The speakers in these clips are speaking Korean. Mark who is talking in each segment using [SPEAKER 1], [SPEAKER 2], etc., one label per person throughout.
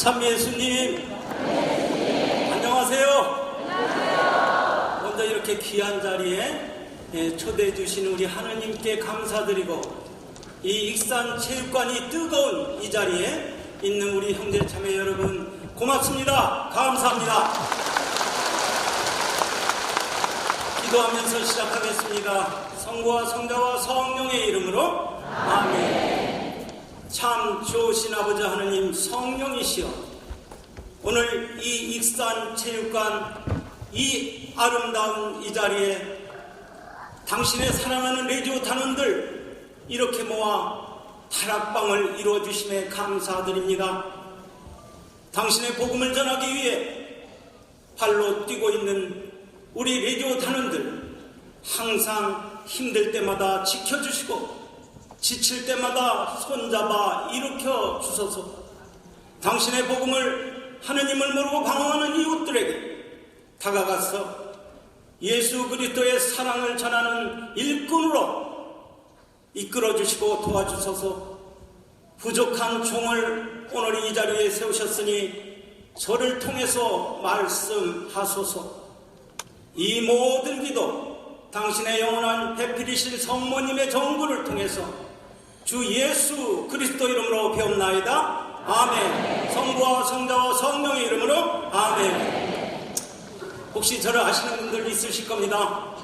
[SPEAKER 1] 참 예수님, 안녕하세요. 먼저 이렇게 귀한 자리에 초대해 주신 우리 하느님께 감사드리고, 이 익산 체육관이 뜨거운 이 자리에 있는 우리 형제 자매 여러분 고맙습니다. 감사합니다. 기도하면서 시작하겠습니다. 성부와 성자와 성령의 이름으로 아멘. 참 좋으신 아버지 하느님 성령이시여, 오늘 이 익산 체육관 이 아름다운 이 자리에 당신의 사랑하는 레지오 단원들 이렇게 모아 다락방을 이루어주심에 감사드립니다. 당신의 복음을 전하기 위해 발로 뛰고 있는 우리 레지오 단원들 항상 힘들 때마다 지켜주시고 지칠 때마다 손잡아 일으켜 주소서. 당신의 복음을 하느님을 모르고 방황하는 이웃들에게 다가가서 예수 그리스도의 사랑을 전하는 일꾼으로 이끌어주시고 도와주소서. 부족한 종을 오늘 이 자리에 세우셨으니 저를 통해서 말씀하소서. 이 모든 기도 당신의 영원한 배필이신 성모님의 정부를 통해서 주 예수 그리스도 이름으로 배옵나이다. 아멘. 성부와 성자와 성령의 이름으로 아멘. 혹시 저를 아시는 분들 있으실 겁니다.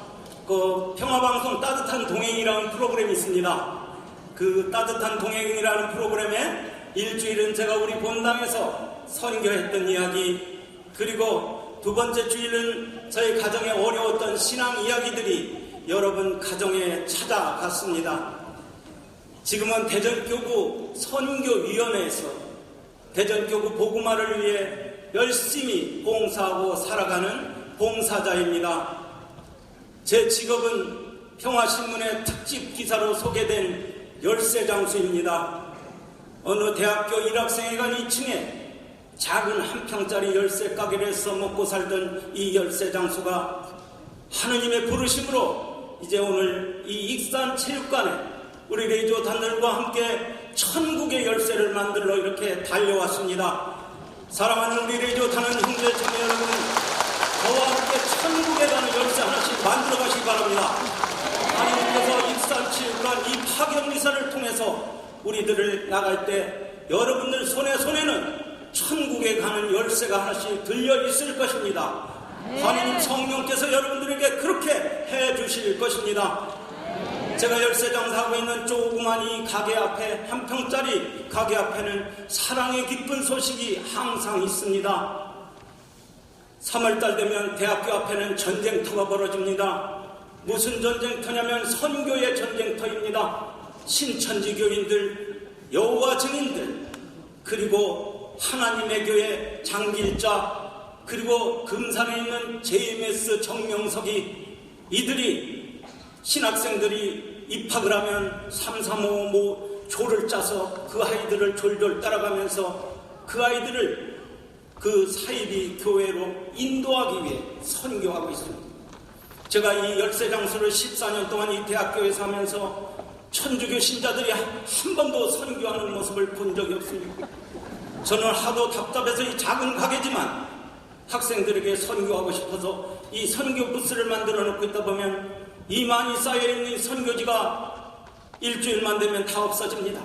[SPEAKER 1] 그 평화방송 따뜻한 동행이라는 프로그램이 있습니다. 그 따뜻한 동행이라는 프로그램에 일주일은 제가 우리 본당에서 선교했던 이야기, 그리고 두 번째 주일은 저희 가정에 어려웠던 신앙 이야기들이 여러분 가정에 찾아갔습니다. 지금은 대전교구 선교위원회에서 대전교구 복음화를 위해 열심히 봉사하고 살아가는 봉사자입니다. 제 직업은 평화신문의 특집 기사로 소개된 열쇠장수입니다. 어느 대학교 1학생회관 2층에 작은 한 평짜리 열쇠 가게를 해서 먹고 살던 이 열쇠장수가 하느님의 부르심으로 이제 오늘 이 익산 체육관에 우리 레지오 단들과 함께 천국의 열쇠를 만들러 이렇게 달려왔습니다. 사랑하는 우리 레지오 단원 형제 자매 여러분, 저와 함께 천국에 가는 열쇠 하나씩 만들어 가시기 바랍니다. 하나님께서 익산 체육관 이 파견 미사를 통해서 우리들을 나갈 때 여러분들 손에는 천국에 가는 열쇠가 하나씩 들려 있을 것입니다. 하나님 성령께서 여러분들에게 그렇게 해 주실 것입니다. 제가 열쇠 장사하고 있는 조그만 이 가게 앞에, 한 평짜리 가게 앞에는 사랑의 기쁜 소식이 항상 있습니다. 3월달 되면 대학교 앞에는 전쟁터가 벌어집니다. 무슨 전쟁터냐면 선교의 전쟁터입니다. 신천지 교인들, 여호와 증인들, 그리고 하나님의 교회 장길자, 그리고 금산에 있는 JMS 정명석이, 이들이 신학생들이 입학을 하면 335 조를 짜서 그 아이들을 졸졸 따라가면서 그 아이들을 그 사이비 교회로 인도하기 위해 선교하고 있습니다. 제가 이 열쇠 장수를 14년 동안 이 대학교에서 하면서 천주교 신자들이 한 번도 선교하는 모습을 본 적이 없습니다. 저는 하도 답답해서 이 작은 가게지만 학생들에게 선교하고 싶어서 이 선교 부스를 만들어 놓고 있다 보면 이 많이 쌓여있는 선교지가 일주일만 되면 다 없어집니다.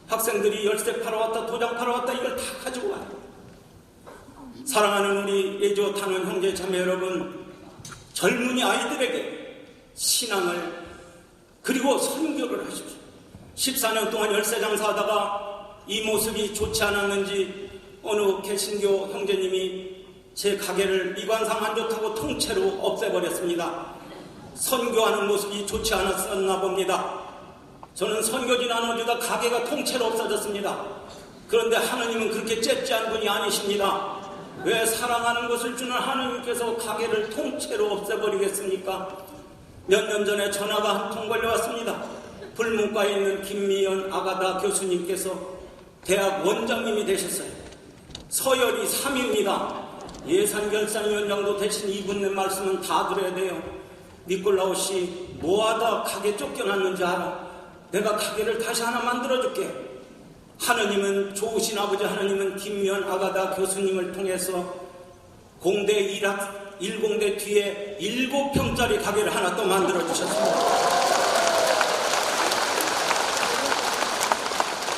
[SPEAKER 1] 학생들이 열쇠 팔아 왔다, 도장 팔아 왔다, 이걸 다 가지고 와요. 사랑하는 우리 레지오 단원 형제 자매 여러분, 젊은이 아이들에게 신앙을 그리고 선교를 하십시오. 14년 동안 열쇠 장사하다가 이 모습이 좋지 않았는지 어느 개신교 형제님이 제 가게를 미관상 안 좋다고 통째로 없애버렸습니다. 선교하는 모습이 좋지 않았었나 봅니다. 저는 선교지 나눠주다 가게가 통째로 없어졌습니다. 그런데 하느님은 그렇게 째째한 분이 아니십니다. 왜 사랑하는 것을 주는 하느님께서 가게를 통째로 없애버리겠습니까? 몇 년 전에 전화가 한 통 걸려왔습니다. 불문과에 있는 김미연 아가다 교수님께서 대학 원장님이 되셨어요. 서열이 3위입니다. 예산결산위원장도 대신 이분의 말씀은 다 들어야 돼요. 니콜라오씨, 뭐하다 가게 쫓겨났는지 알아? 내가 가게를 다시 하나 만들어줄게. 하느님은, 좋으신 아버지 하느님은 김미연 아가다 교수님을 통해서 공대 1공대 뒤에 7평짜리 가게를 하나 또 만들어 주셨습니다.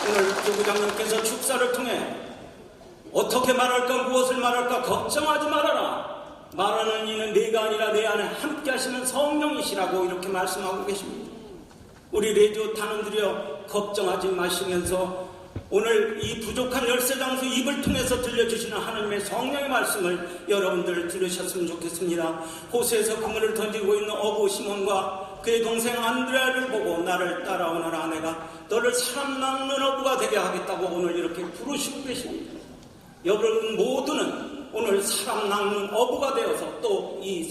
[SPEAKER 1] 오늘 조 부장님께서 축사를 통해 어떻게 말할까, 무엇을 말할까 걱정하지 말아라. 말하는 이는 내가 아니라 내 안에 함께 하시는 성령이시라고 이렇게 말씀하고 계십니다. 우리 레디오 단원들이여, 걱정하지 마시면서 오늘 이 부족한 열쇠장수 입을 통해서 들려주시는 하나님의 성령의 말씀을 여러분들 들으셨으면 좋겠습니다. 호수에서 그물을 던지고 있는 어부 시몬과 그의 동생 안드레아를 보고 나를 따라오너라, 내가 너를 사람 낚는 어부가 되게 하겠다고 오늘 이렇게 부르시고 계십니다. 여러분 모두는 오늘 사람 낚는 어부가 되어서 또 이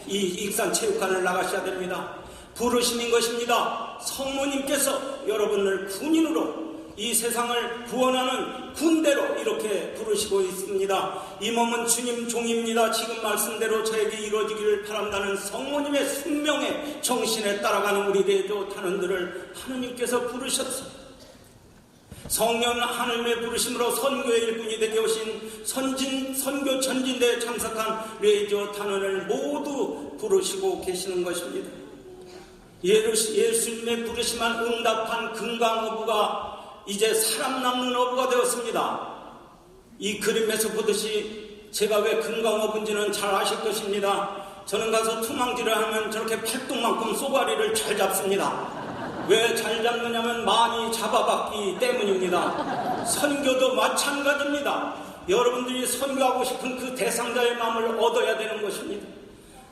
[SPEAKER 1] 익산 체육관을 나가셔야 됩니다. 부르심인 것입니다. 성모님께서 여러분을 군인으로 이 세상을 구원하는 군대로 이렇게 부르시고 있습니다. 이 몸은 주님 종입니다. 지금 말씀대로 저에게 이루어지기를 바란다는 성모님의 숙명의 정신에 따라가는 우리 레디오 단원들을 하느님께서 부르셨습니다. 성령 하나님의 부르심으로 선교의 일꾼이 되게 오신 선교 전진대에 참석한 레디오 단원을 모두 부르시고 계시는 것입니다. 예수님의 부르심만 응답한 금강어부가 이제 사람 낚는 어부가 되었습니다. 이 그림에서 보듯이 제가 왜 금강어부인지는 잘 아실 것입니다. 저는 가서 투망질을 하면 저렇게 팔뚝만큼 쏘가리를 잘 잡습니다. 왜 잘 잡느냐면 많이 잡아봤기 때문입니다. 선교도 마찬가지입니다. 여러분들이 선교하고 싶은 그 대상자의 마음을 얻어야 되는 것입니다.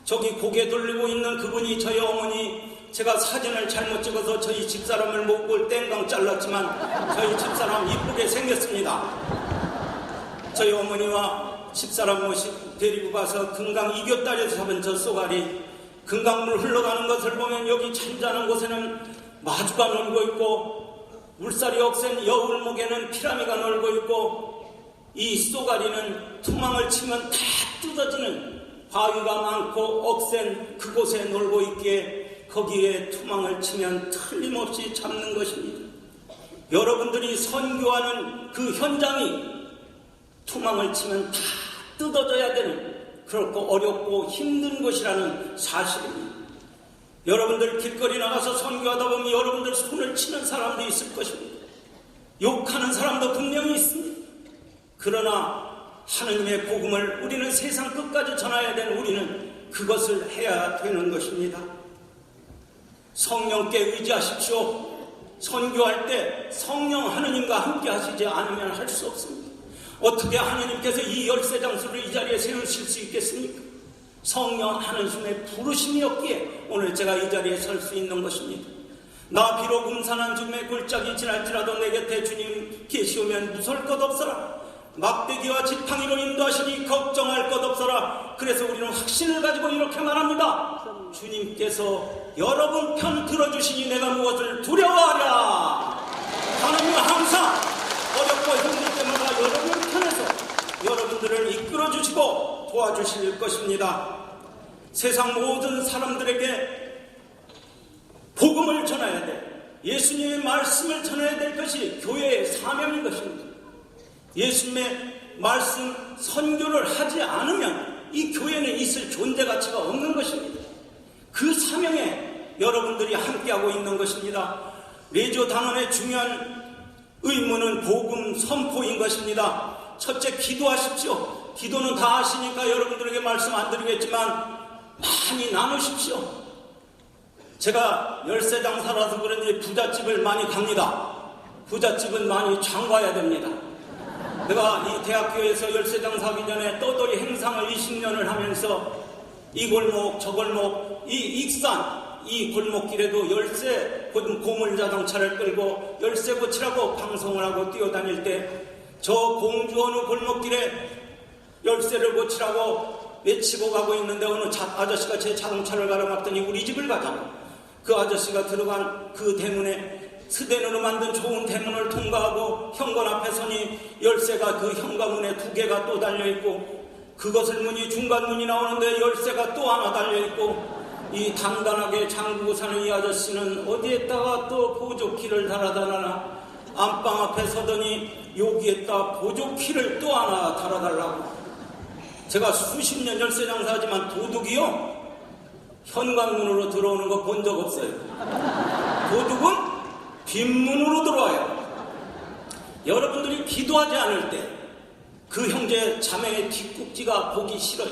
[SPEAKER 1] 저기 고개 돌리고 있는 그분이 저희 어머니, 제가 사진을 잘못 찍어서 저희 집사람을 목을 땡강 잘랐지만 저희 집사람 이쁘게 생겼습니다. 저희 어머니와 집사람 모시고 데리고 가서 금강 이교다리에서 잡은 저 쏘가리, 금강물 흘러가는 것을 보면 여기 잔잔한 곳에는 마주가 놀고 있고 물살이 억센 여울목에는 피라미가 놀고 있고 이 쏘가리는 투망을 치면 다 뜯어지는 바위가 많고 억센 그곳에 놀고 있기에 거기에 투망을 치면 틀림없이 잡는 것입니다. 여러분들이 선교하는 그 현장이 투망을 치면 다 뜯어져야 되는 그렇고 어렵고 힘든 곳이라는 사실입니다. 여러분들 길거리 나가서 선교하다 보면 여러분들 손을 치는 사람도 있을 것입니다. 욕하는 사람도 분명히 있습니다. 그러나 하느님의 복음을 우리는 세상 끝까지 전해야 되는 우리는 그것을 해야 되는 것입니다. 성령께 의지하십시오. 선교할 때 성령 하느님과 함께 하시지 않으면 할 수 없습니다. 어떻게 하느님께서 이 열쇠 장수를 이 자리에 세우실 수 있겠습니까? 성령 하느님의 부르심이었기에 오늘 제가 이 자리에 설 수 있는 것입니다. 나 비록 음산한 죽음의 골짜기 지날지라도 내 곁에 주님 계시오면 무서울 것 없어라. 막대기와 지팡이로 인도하시니 걱정할 것 없어라. 그래서 우리는 확신을 가지고 이렇게 말합니다. 주님께서 여러분 편 들어주시니 내가 무엇을 두려워하랴. 하나님은 항상 어렵고 힘들 때마다 여러분 편에서 여러분들을 이끌어주시고 도와주실 것입니다. 세상 모든 사람들에게 복음을 전해야 돼. 예수님의 말씀을 전해야 될 것이 교회의 사명인 것입니다. 예수님의 말씀 선교를 하지 않으면 이 교회는 있을 존재 가치가 없는 것입니다. 그 사명에 여러분들이 함께하고 있는 것입니다. 레디오 단원의 중요한 의무는 복음 선포인 것입니다. 첫째, 기도하십시오. 기도는 다 하시니까 여러분들에게 말씀 안 드리겠지만 많이 나누십시오. 제가 열쇠 장사라서 그런지 부잣집을 많이 갑니다. 부잣집은 많이 장가야 됩니다. 내가 이 대학교에서 열쇠 장사하기 전에 떠돌이 행상을 20년을 하면서 이 골목 저 골목 이 익산 이 골목길에도 열쇠 고물 자동차를 끌고 열쇠 고치라고 방송을 하고 뛰어다닐 때 저 공주 어느 골목길에 열쇠를 고치라고 외치고 가고 있는데 어느 아저씨가 제 자동차를 가로막더니 우리 집을 가자. 그 아저씨가 들어간 그 대문에 스덴으로 만든 좋은 대문을 통과하고 현관 앞에 서니 열쇠가 그 현관문에 2개가 또 달려있고 그것을 문이 중간문이 나오는데 열쇠가 또 하나 달려있고 이 단단하게 잠그고 사는 이 아저씨는 어디에다가 또 보조키를 달아달라나 안방 앞에 서더니 여기에다 보조키를 또 하나 달아달라고. 제가 수십 년 열쇠 장사하지만 도둑이요, 현관문으로 들어오는 거 본 적 없어요. 도둑은 뒷문으로 들어와요. 여러분들이 기도하지 않을 때 그 형제 자매의 뒷꼭지가 보기 싫어요.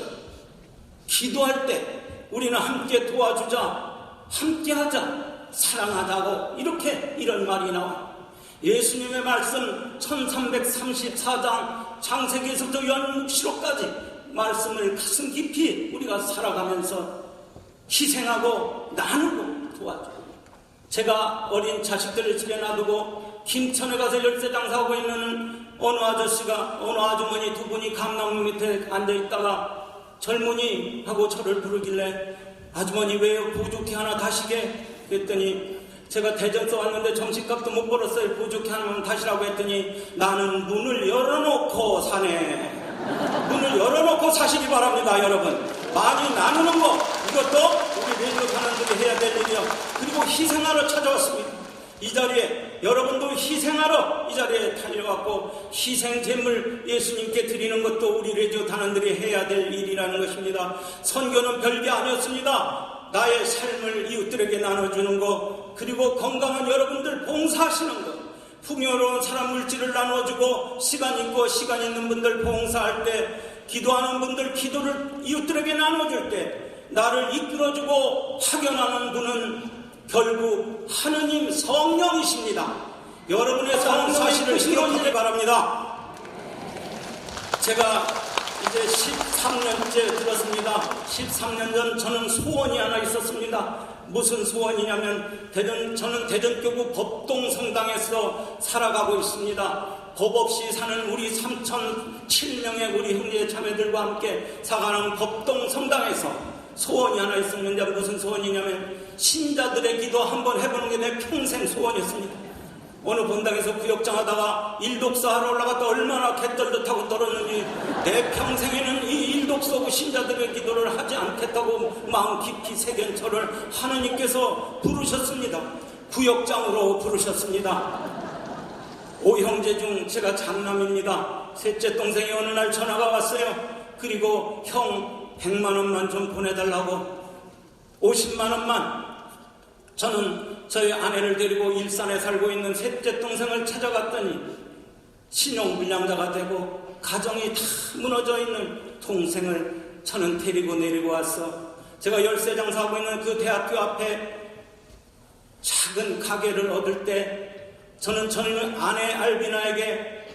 [SPEAKER 1] 기도할 때 우리는 함께 도와주자, 함께 하자, 사랑하자고, 이런 말이 나와요. 예수님의 말씀 1334장 창세기에서부터 요한묵시록까지 말씀을 가슴 깊이 우리가 살아가면서 희생하고 나누고 도와줘요. 제가 어린 자식들을 집에 놔두고 김천에 가서 열쇠 장사하고 있는 어느 아주머니 두 분이 감나무 밑에 앉아있다가 젊은이하고 저를 부르길래, 아주머니 왜요? 보조키 하나 다시게? 그랬더니 제가 대전서 왔는데 점심값도 못 벌었어요. 보조키 하나만 다시라고 했더니, 나는 문을 열어놓고 사네. 문을 열어놓고 사시기 바랍니다. 여러분, 많이 나누는 거, 이것도 우리 레디오 사람들이 해야 될 일이요. 그리고 희생하러 찾아왔습니다. 이 자리에 여러분도 희생하러 이 자리에 달려왔고, 희생제물 예수님께 드리는 것도 우리 레디오 단원들이 해야 될 일이라는 것입니다. 선교는 별게 아니었습니다. 나의 삶을 이웃들에게 나눠주는 것, 그리고 건강한 여러분들 봉사하시는 것, 풍요로운 사람 물질을 나눠주고, 시간 있고 시간 있는 분들 봉사할 때, 기도하는 분들 기도를 이웃들에게 나눠줄 때, 나를 이끌어주고 파견하는 분은 결국 하느님 성령이십니다. 여러분의 성 사실을 기억하기 바랍니다. 제가 이제 13년째 들었습니다. 13년 전 저는 소원이 하나 있었습니다. 무슨 소원이냐면, 저는 대전교구 법동성당에서 살아가고 있습니다. 법 없이 사는 우리 3,007명의 우리 형제 자매들과 함께 살아가는 법동성당에서 소원이 하나 있었는데, 무슨 소원이냐면 신자들의 기도 한번 해보는 게 내 평생 소원이었습니다. 어느 본당에서 구역장 하다가 일독사하러 올라갔다 얼마나 개떨듯 타고 떨었는지, 내 평생에는 이 일독서고 신자들의 기도를 하지 않겠다고 마음 깊이 새긴 저를 하느님께서 부르셨습니다. 구역장으로 부르셨습니다. 5형제 중 제가 장남입니다. 셋째 동생이 어느 날 전화가 왔어요. 그리고 형 100만 원만 좀 보내달라고. 50만 원만. 저는 저희 아내를 데리고 일산에 살고 있는 셋째 동생을 찾아갔더니 신용불량자가 되고 가정이 다 무너져 있는 동생을 저는 데리고 내리고 왔어. 제가 열쇠 장사하고 있는 그 대학교 앞에 작은 가게를 얻을 때, 저는 아내 알비나에게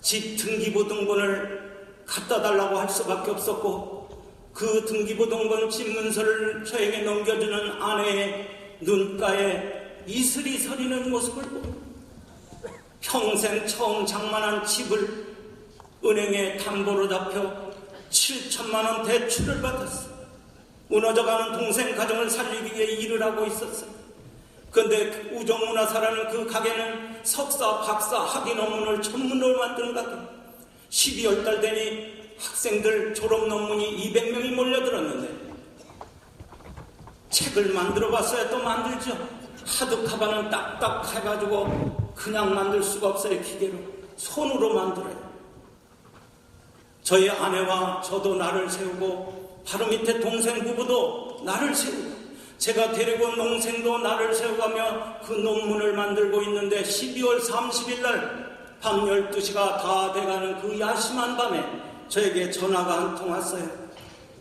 [SPEAKER 1] 집 등기부등본을 갖다 달라고 할 수밖에 없었고, 그 등기부등본 집 문서를 저에게 넘겨주는 아내의 눈가에 이슬이 서리는 모습을 보고, 평생 처음 장만한 집을 은행에 담보로 잡혀 7천만 원 대출을 받았어. 무너져가는 동생 가정을 살리기 위해 일을 하고 있었어요. 그런데 우정문화사라는 그 가게는 석사, 박사, 학위 논문을 전문으로 만드는 가게. 12월 달 되니 학생들 졸업 논문이 200명이 몰려들었는데, 책을 만들어 봤어야 또 만들죠. 하드카바는 딱딱해가지고 그냥 만들 수가 없어요. 기계로, 손으로 만들어요. 저희 아내와 저도 나를 세우고, 바로 밑에 동생 부부도 나를 세우고, 제가 데리고 온 동생도 나를 세워가며 그 논문을 만들고 있는데, 12월 30일 날 밤 12시가 다 돼가는 그 야심한 밤에 저에게 전화가 한 통 왔어요.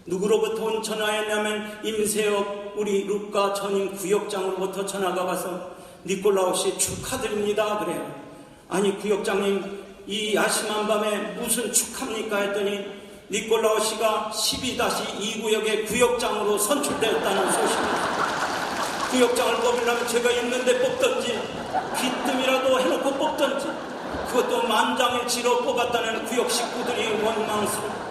[SPEAKER 1] 누구로부터 온 전화였냐면, 임세혁 우리 루카 전임 구역장으로부터 전화가 와서, 니콜라오 씨 축하드립니다. 그래요. 아니 구역장님, 이 야심한 밤에 무슨 축하입니까? 했더니 니콜라오 씨가 12-2구역의 구역장으로 선출되었다는 소식입니다. 구역장을 뽑으려면 제가 있는데 뽑던지, 귀뜸이라도 해놓고 뽑던지, 그것도 만장일치로 뽑았다는 구역 식구들이 원망스러워.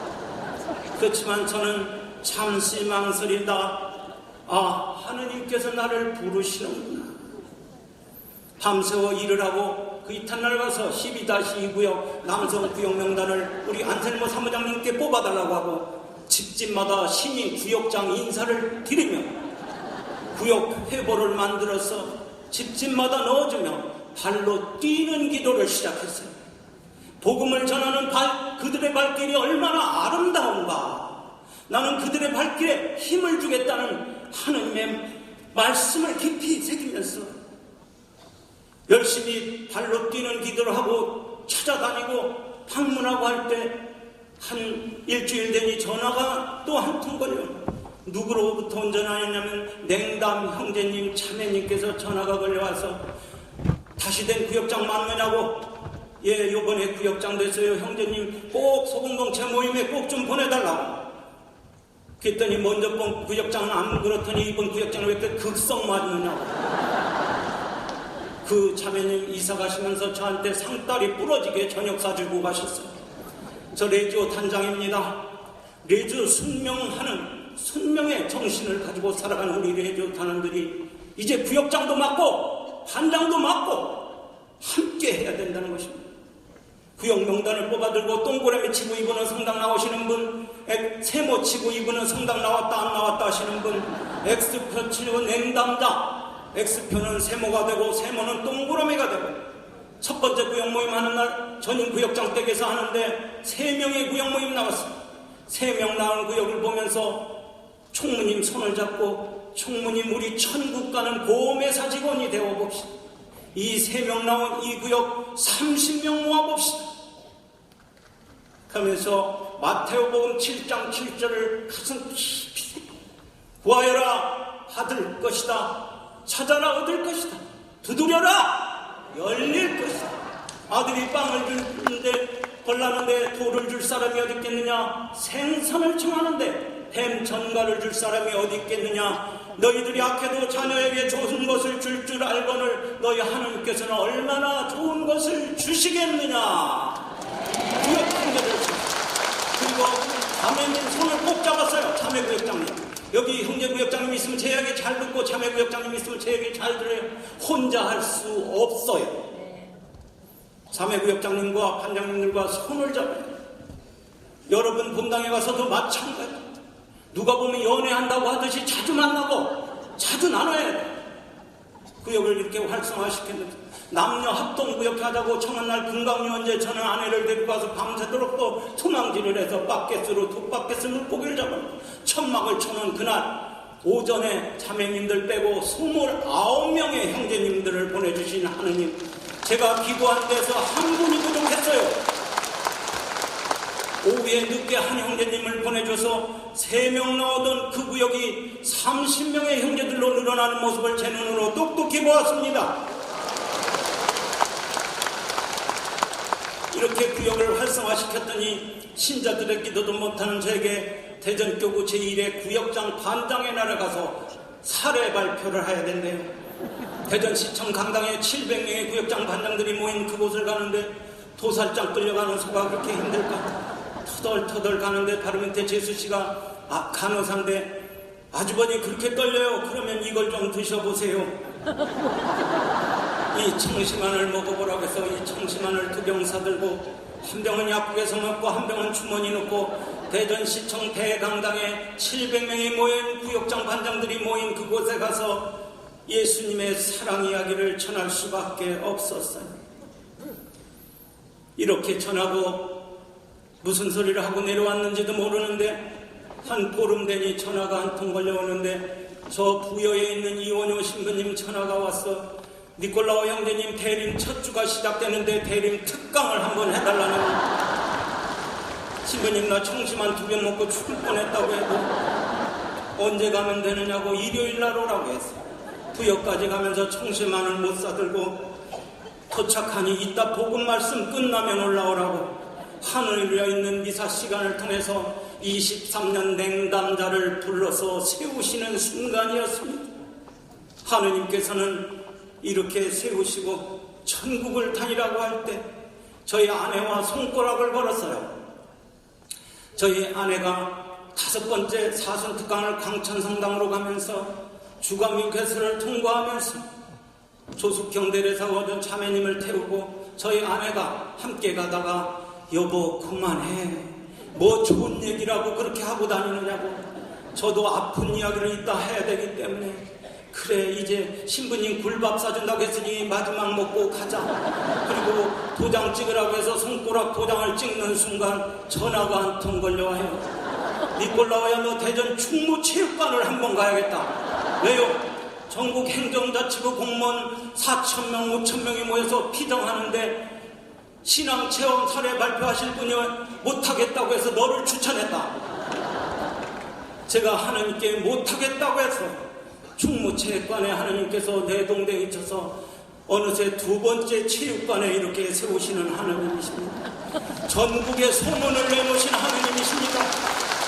[SPEAKER 1] 그렇지만 저는 잠시 망설이다. 하느님께서 나를 부르시는구나. 밤새워 일을 하고 그 이튿날 가서 12-2구역 남성 구역 명단을 우리 안셀모 사무장님께 뽑아달라고 하고, 집집마다 신임 구역장 인사를 드리며 구역 회보를 만들어서 집집마다 넣어주며 발로 뛰는 기도를 시작했어요. 복음을 전하는 그들의 발길이 얼마나 아름다운가. 나는 그들의 발길에 힘을 주겠다는 하느님의 말씀을 깊이 새기면서 열심히 발로 뛰는 기도를 하고 찾아다니고 방문하고 할 때 한 일주일 되니 전화가 또 한 통 걸려요. 누구로부터 온 전화였냐면 냉담 형제님 자매님께서 전화가 걸려와서 다시 된 구역장 맞느냐고. 예, 요번에 구역장 됐어요. 형제님 꼭 소공동체 모임에 꼭 좀 보내달라고. 그랬더니 먼저 본 구역장은 안 그렇더니 이번 구역장은 왜 이렇게 극성 맞느냐고. 그 자매님 이사 가시면서 저한테 상다리 부러지게 저녁 사주고 가셨어요. 저 레지오 단장입니다. 레지오 순명의 정신을 가지고 살아가는 우리 레지오 단원들이 이제 구역장도 맡고 반장도 맡고 함께 해야 된다는 것입니다. 구역 명단을 뽑아들고 동그라미 치고 이분은 성당 나오시는 분, 세모 치고 이분은 성당 나왔다 안 나왔다 하시는 분, X표 치고 냉담자, X표는 세모가 되고 세모는 동그라미가 되고. 첫 번째 구역 모임 하는 날 전임 구역장 댁에서 하는데 3명의 구역 모임 나왔습니다. 3명 나온 구역을 보면서 총무님 손을 잡고 총무님 우리 천국 가는 보험회사 직원이 되어봅시다. 이 3명 나온 이 구역 30명 모아봅시다. 하면서 마태오복음 7장 7절을 가슴 깊이 구하여라 받을 것이다. 찾아라 얻을 것이다. 두드려라 열릴 것이다. 아들이 빵을 주는데 벌라는데 돌을 줄 사람이 어디 있겠느냐. 생선을 청하는데 뱀 전갈을 줄 사람이 어디 있겠느냐. 너희들이 악해도 자녀에게 좋은 것을 줄 알거늘 너희 하나님께서는 얼마나 좋은 것을 주시겠느냐. 구역장들 그리고 자매님 손을 꼭 잡았어요. 자매구역장님 여기 형제구역장님 있으면 제 얘기 잘 듣고 자매구역장님 있으면 제 얘기 잘 들어요. 혼자 할 수 없어요. 자매구역장님과 반장님들과 손을 잡아요. 여러분 본당에 가서도 마찬가지. 누가 보면 연애한다고 하듯이 자주 만나고 자주 나눠야 돼요. 구역을 이렇게 활성화시켰는데 남녀 합동구역 하자고 청한날 금강유원제 저는 아내를 데리고 가서 밤새도록 또 투망질을 해서 바켓으로 톱바켓을 물고기를 잡아요. 천막을 쳐놓은 그날 오전에 자매님들 빼고 29명의 형제님들을 보내주신 하느님, 제가 기도한 데서 한 분이 부족했어요. 오후에 늦게 한 형제님을 보내줘서 3명 나오던 그 구역이 30명의 형제들로 늘어나는 모습을 제 눈으로 똑똑히 보았습니다. 이렇게 구역을 활성화시켰더니 신자들의 기도도 못하는 저에게 대전교구 제1회 구역장 반장에 날아가서 사례 발표를 해야 된대요. 대전시청 강당에 700명의 구역장 반장들이 모인 그곳을 가는데 도살장 끌려가는 소가 그렇게 힘들까? 터덜터덜 가는데 바로 밑에 재수씨가 간호사인데 아주버니 그렇게 떨려요. 그러면 이걸 좀 드셔보세요. 이 청심환을 먹어보라고 해서 이 청심환을 2병 사들고 한 병은 약국에서 먹고 한 병은 주머니 넣고 대전시청 대강당에 700명이 모인 구역장 반장들이 모인 그곳에 가서 예수님의 사랑 이야기를 전할 수밖에 없었어요. 이렇게 전하고 무슨 소리를 하고 내려왔는지도 모르는데 한 보름 되니 전화가 한 통 걸려오는데 저 부여에 있는 이원효 신부님 전화가 왔어. 니콜라오 형제님 대림 첫 주가 시작되는데 대림 특강을 한번 해달라는. 신부님 나 청심환 2병 먹고 죽을 뻔했다고 해도 언제 가면 되느냐고 일요일 날 오라고 했어. 부여까지 가면서 청심환을 못 사들고 도착하니 이따 복음 말씀 끝나면 올라오라고. 하늘에 있는 미사 시간을 통해서 23년 냉담자를 불러서 세우시는 순간이었습니다. 하느님께서는 이렇게 세우시고 천국을 다니라고 할 때 저희 아내와 손가락을 걸었어요. 저희 아내가 5번째 사순특강을 광천성당으로 가면서 주감유쾌수를 통과하면서 조숙형 대례사가 얻은 자매님을 태우고 저희 아내가 함께 가다가 여보 그만해. 뭐 좋은 얘기라고 그렇게 하고 다니느냐고. 저도 아픈 이야기를 이따 해야 되기 때문에 그래 이제 신부님 굴밥 사준다고 했으니 마지막 먹고 가자. 그리고 도장 찍으라고 해서 손가락 도장을 찍는 순간 전화가 한 통 걸려와요. 니콜라오야, 너 대전 충무체육관을 한번 가야겠다. 왜요? 전국 행정자치부 공무원 4,000명, 5,000명이 모여서 피정하는데 신앙체험 사례 발표하실 분이 못하겠다고 해서 너를 추천했다. 제가 하나님께 못하겠다고 해서 충무체육관에 하나님께서 내 동댕이 쳐서 어느새 두 번째 체육관에 이렇게 세우시는 하나님이십니다. 전국에 소문을 내놓으신 하나님이십니다.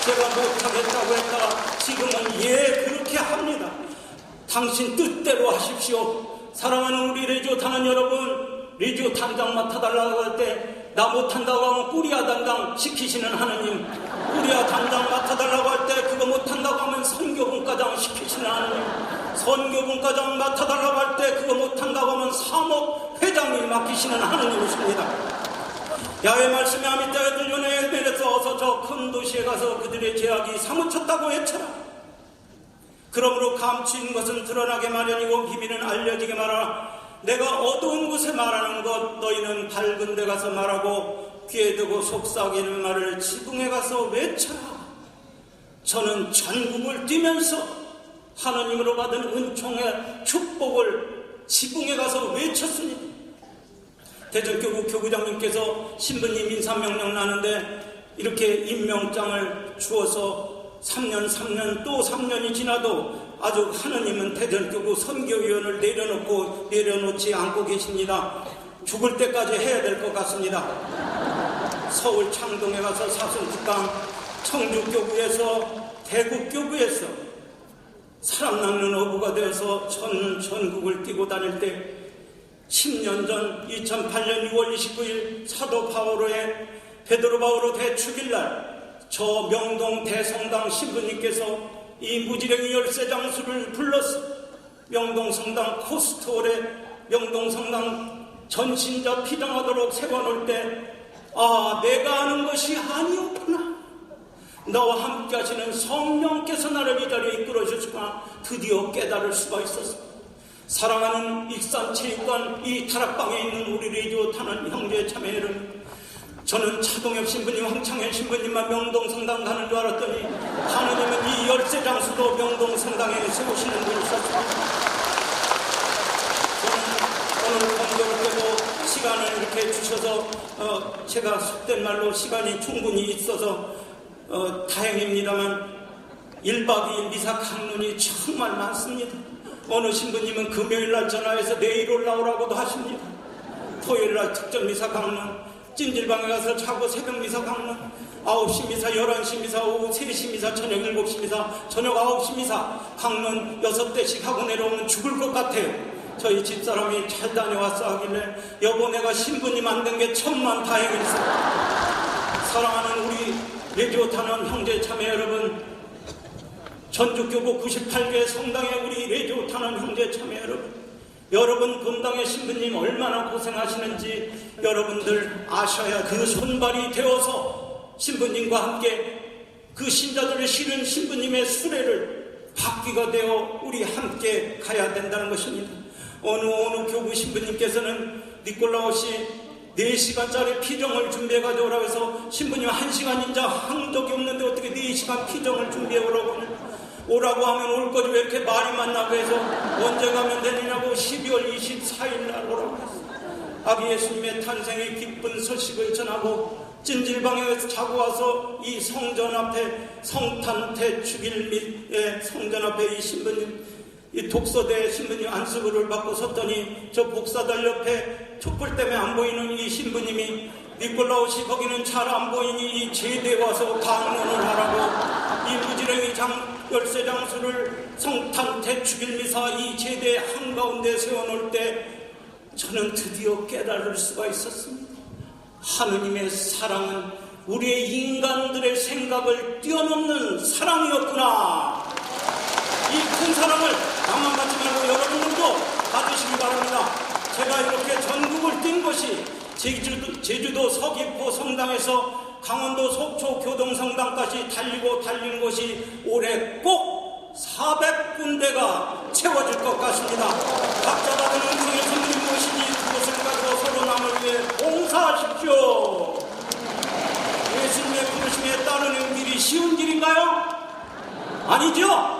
[SPEAKER 1] 제가 못하겠다고 했다가 지금은 그렇게 합니다. 당신 뜻대로 하십시오. 사랑하는 우리 레지오 단원 여러분, 레지오 단장 맡아달라고 할 때 나 못한다고 하면 꾸리아 단장 시키시는 하나님, 꾸리아 단장 맡아달라고 할 때 그거 못한다고 하면 선교분과장 시키시는 하나님, 선교분과장 맡아달라고 할 때 그거 못한다고 하면 사목회장님 맡기시는 하나님이십니다. 야외 말씀에 아미따애들 연애에 내려서 어서 저 큰 도시에 가서 그들의 죄악이 사무쳤다고 외쳐라. 그러므로 감추인 것은 드러나게 마련이고 비밀은 알려지게 말하라. 내가 어두운 곳에 말하는 것 너희는 밝은 데 가서 말하고 귀에 두고 속삭이는 말을 지붕에 가서 외쳐라. 저는 전국을 뛰면서 하나님으로 받은 은총의 축복을 지붕에 가서 외쳤습니다. 대전교구 교구장님께서 신부님 인사명령 나는데 이렇게 임명장을 주어서 3년 또 3년이 지나도 아주 하느님은 대전교구 선교위원을 내려놓지 않고 계십니다. 죽을 때까지 해야 될 것 같습니다. 서울 창동에 가서 사순특강, 청주교구에서 대구교구에서 사람 낚는 어부가 되어서 전국을 뛰고 다닐 때 10년 전 2008년 6월 29일 사도 바오로의 베드로 바오로 대축일날 저 명동 대성당 신부님께서 이 무지랭이 13장수를 불러서 명동성당 코스트홀에 명동성당 전신자 피정하도록 세워놓을 때 내가 아는 것이 아니었구나. 나와 함께 하시는 성령께서 나를 이 자리에 이끌어 주시구나. 드디어 깨달을 수가 있었습니다. 사랑하는 익산체육관 이 다락방에 있는 우리 레지오 타는 형제 자매 여러분, 저는 차동엽 신부님, 황창현 신부님만 명동성당 가는 줄 알았더니 하느님은 이 13장수도 명동성당에 세우시는 분이셨습니다. 저는 오늘 공교를 빼고 시간을 이렇게 주셔서 제가 속된 말로 시간이 충분히 있어서 다행입니다만 1박 2일 미사 강론이 정말 많습니다. 어느 신부님은 금요일날 전화해서 내일 올라오라고도 하십니다. 토요일날 특전 미사 강론, 찜질방에 가서 자고 새벽 미사 강론, 9시 미사, 11시 미사, 오후 3시 미사, 저녁 7시 미사, 저녁 9시 미사, 강론 6대씩 하고 내려오면 죽을 것 같아요. 저희 집사람이 잘 다녀왔어 하길래 여보 내가 신부님 안 된 게 천만 다행이었어요. 사랑하는 우리 레지오 탄원 형제 자매 여러분, 전주교구 98개 성당의 우리 레지오 탄원 형제 자매 여러분 본당의 신부님 얼마나 고생하시는지 여러분들 아셔야 그 손발이 되어서 신부님과 함께 그 신자들의 실은 신부님의 수레를 바퀴가 되어 우리 함께 가야 된다는 것입니다. 어느 교구 신부님께서는 니콜라오씨 4시간짜리 피정을 준비해가지고 오라고 해서 신부님 1시간인자 한 적이 없는데 어떻게 4시간 피정을 오라고 하면 올 거지 왜 이렇게 말이 많나고 해서 언제 가면 되느냐고 12월 24일 날 오라고 했어요. 아기 예수님의 탄생의 기쁜 소식을 전하고 찜질방에서 자고 와서 이 성전 앞에 성탄태 축일 및 성전 앞에 이 신부님 이 독서대 신부님 안수부를 받고 섰더니 저 복사들 옆에 촛불 때문에 안 보이는 이 신부님이 니콜라오씨 거기는 잘 안 보이니 이 제대에 와서 강론을 하라고 이 무지랭이 13장수를 성탄 대축일 미사 이 제대 한가운데 세워놓을 때 저는 드디어 깨달을 수가 있었습니다. 하느님의 사랑은 우리의 인간들의 생각을 뛰어넘는 사랑이었구나. 이 큰 사랑을 나만 받지 말고 여러분들도 받으시기 바랍니다. 제가 이렇게 전국을 뛴 것이 제주도 서귀포 성당에서 강원도 속초 교동성당까지 달린 것이 올해 꼭 400군데가 채워질 것 같습니다. 각자 받은 음성의 선물이 무엇인지 그것을 가지고 서로 남을 위해 봉사하십시오. 예수님의 부르심에 따르는 길이 쉬운 길인가요? 아니죠?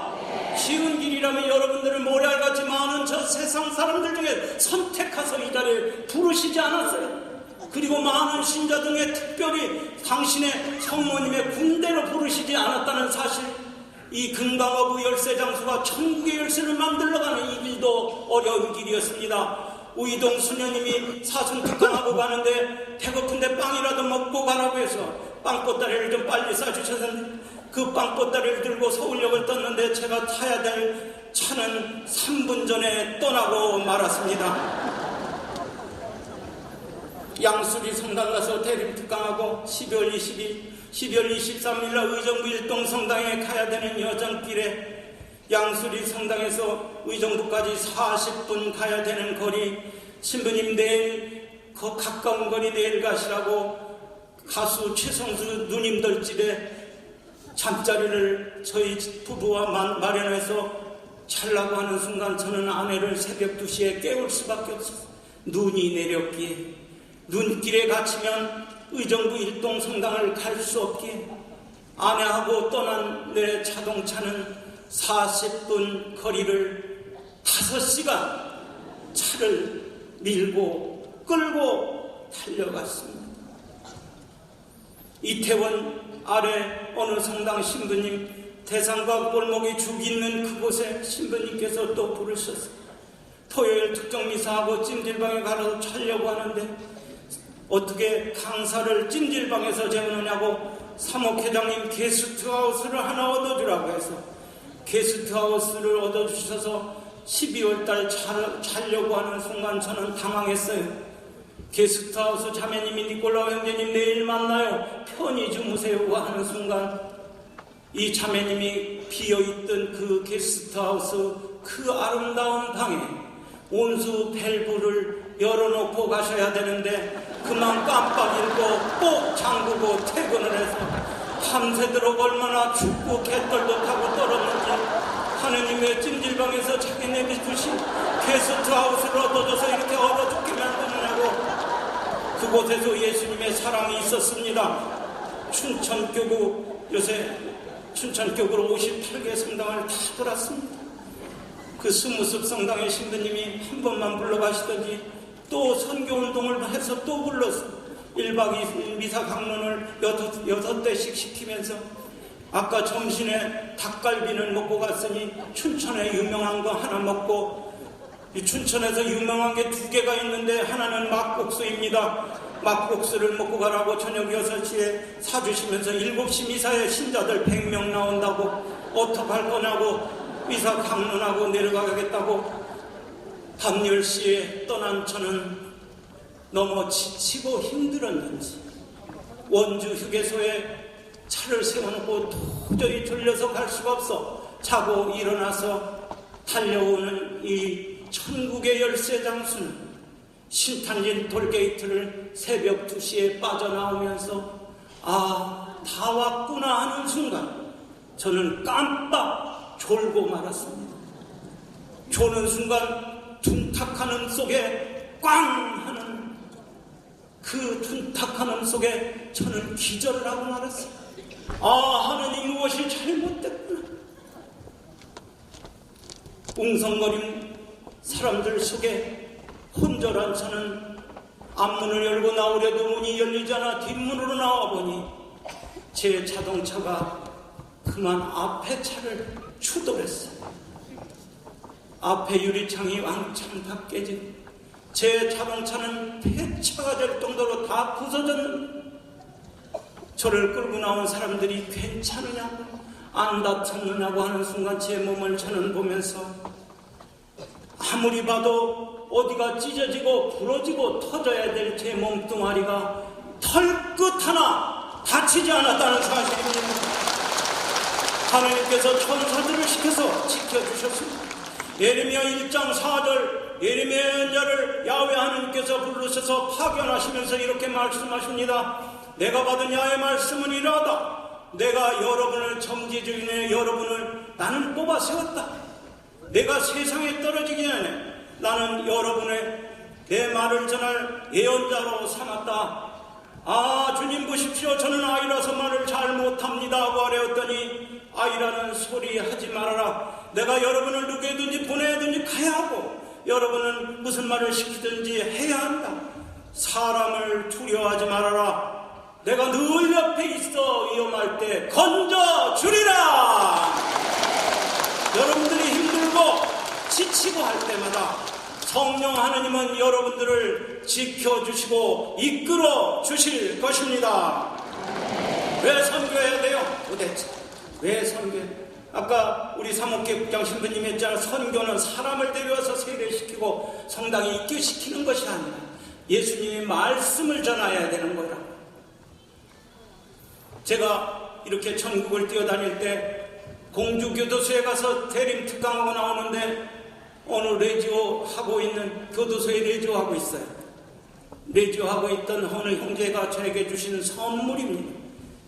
[SPEAKER 1] 쉬운 길이라면 여러분들을 모래알같이 많은 저 세상 사람들 중에 선택해서 이 자리에 부르시지 않았어요. 그리고 많은 신자 중에 특별히 당신의 성모님의 군대로 부르시지 않았다는 사실, 이 금강어부 열쇠장수가 천국의 열쇠를 만들어가는 이 길도 어려운 길이었습니다. 우이동 수녀님이 사순특강하고 가는데 배고픈데 빵이라도 먹고 가라고 해서 빵보따리를 좀 빨리 싸주셨는데 그 빵보따리를 들고 서울역을 떴는데 제가 타야 될 차는 3분 전에 떠나고 말았습니다. 양수리 성당 가서 대림특강하고 12월 23일 날 의정부 일동 성당에 가야 되는 여정길에 양수리 성당에서 의정부까지 40분 가야 되는 거리, 신부님 내일 그 가까운 거리 내일 가시라고 가수 최성수 누님들 집에 잠자리를 저희 부부와 마련해서 자려고 하는 순간 저는 아내를 새벽 2시에 깨울 수밖에 없었어요. 눈이 내렸기에, 눈길에 갇히면 의정부 일동 성당을 갈 수 없기에 아내하고 떠난 내 자동차는 40분 거리를 5시간 차를 밀고 끌고 달려갔습니다. 이태원 아래 어느 성당 신부님, 대상과 골목이 죽 있는 그곳에 신부님께서 또 부르셨어요. 토요일 특정 미사하고 찜질방에 가서 자려고 하는데 어떻게 강사를 찜질방에서 재우느냐고 사목회장님 게스트하우스를 하나 얻어주라고 해서 게스트하우스를 얻어주셔서 12월달 자려고 하는 순간 저는 당황했어요. 게스트하우스 자매님이 니콜라오 형제님 내일 만나요, 편히 주무세요 하는 순간 이 자매님이 비어있던 그 게스트하우스 그 아름다운 방에 온수 밸브를 열어놓고 가셔야 되는데 그만 깜빡 잊고 꼭 잠그고 퇴근을 해서 밤새도록 얼마나 춥고 갯벌도 타고 떨었는지 하느님의 찜질방에서 자기 내비두신 게스트하우스를 얻어줘서 이렇게 얼어 죽게 만드느냐고. 그곳에서 예수님의 사랑이 있었습니다. 춘천교구, 요새 춘천교구로 58개 성당을 다 돌았습니다. 그 스무습 성당의 신부님이 한 번만 불러가시더니 또 선교운동을 해서 또 불렀어. 1박 2일 미사 강론을 6대씩 시키면서 아까 점심에 닭갈비는 먹고 갔으니 춘천에 유명한 거 하나 먹고, 이 춘천에서 유명한 게 2개가 있는데 하나는 막국수입니다. 막국수를 먹고 가라고 저녁 6시에 사주시면서 7시 미사에 신자들 100명 나온다고 어떡할 거냐고 미사 강론하고 내려가겠다고 밤 10시에 떠난 저는 너무 지치고 힘들었는지 원주 휴게소에 차를 세워놓고 도저히 졸려서 갈 수가 없어 자고 일어나서 달려오는 이 천국의 열쇠 장수는 신탄진 돌게이트를 새벽 2시에 빠져나오면서 아, 다 왔구나 하는 순간 저는 깜빡 졸고 말았습니다. 조는 순간 둔탁한 속에 꽝 하는 그 둔탁한 음 속에 저는 기절을 하고 말았어요. 아, 하느님 무엇이 잘못됐구나. 웅성거림 사람들 속에 혼절한 저는 앞문을 열고 나오려도 문이 열리지 않아 뒷문으로 나와보니 제 자동차가 그만 앞에 차를 추돌했어요. 앞에 유리창이 왕창 다 깨지고 제 자동차는 폐차가 될 정도로 다 부서졌는데 저를 끌고 나온 사람들이 괜찮으냐고 안 다쳤느냐고 하는 순간 제 몸을 저는 보면서 아무리 봐도 어디가 찢어지고 부러지고 터져야 될 제 몸뚱아리가 털끝 하나 다치지 않았다는 사실입니다. 하나님께서 천사들을 시켜서 지켜주셨습니다. 예레미야 1장 4절 예레미야 연자를 야훼 하나님께서 부르셔서 파견하시면서 이렇게 말씀하십니다. 내가 받은 야의 말씀은 이러하다. 내가 여러분을 정죄주의네 여러분을 나는 뽑아 세웠다. 내가 세상에 떨어지기 전에 나는 여러분의 내 말을 전할 예언자로 삼았다. 아, 주님 보십시오. 저는 아이라서 말을 잘 못합니다 하고 아뢰었더니 아이라는 소리 하지 말아라. 내가 여러분을 누구에든지 보내든지 가야 하고 여러분은 무슨 말을 시키든지 해야 한다. 사람을 두려워하지 말아라. 내가 늘 옆에 있어 위험할 때 건져주리라. 여러분들이 힘들고 지치고 할 때마다 성령 하나님은 여러분들을 지켜주시고 이끌어 주실 것입니다. 왜 선교해야 돼요? 도대체 왜 선교해? 아까 우리 사목교육장 신부님이 했잖아요. 선교는 사람을 데려와서 세례시키고 성당에 입교시키는 것이 아니라 예수님의 말씀을 전해야 되는 거라고. 제가 이렇게 전국을 뛰어다닐 때 공주교도소에 가서 대림 특강하고 나오는데 어느 레지오 하고 있는 교도소에 레지오 하고 있어요. 레지오 하고 있던 어느 형제가 저에게 주신 선물입니다.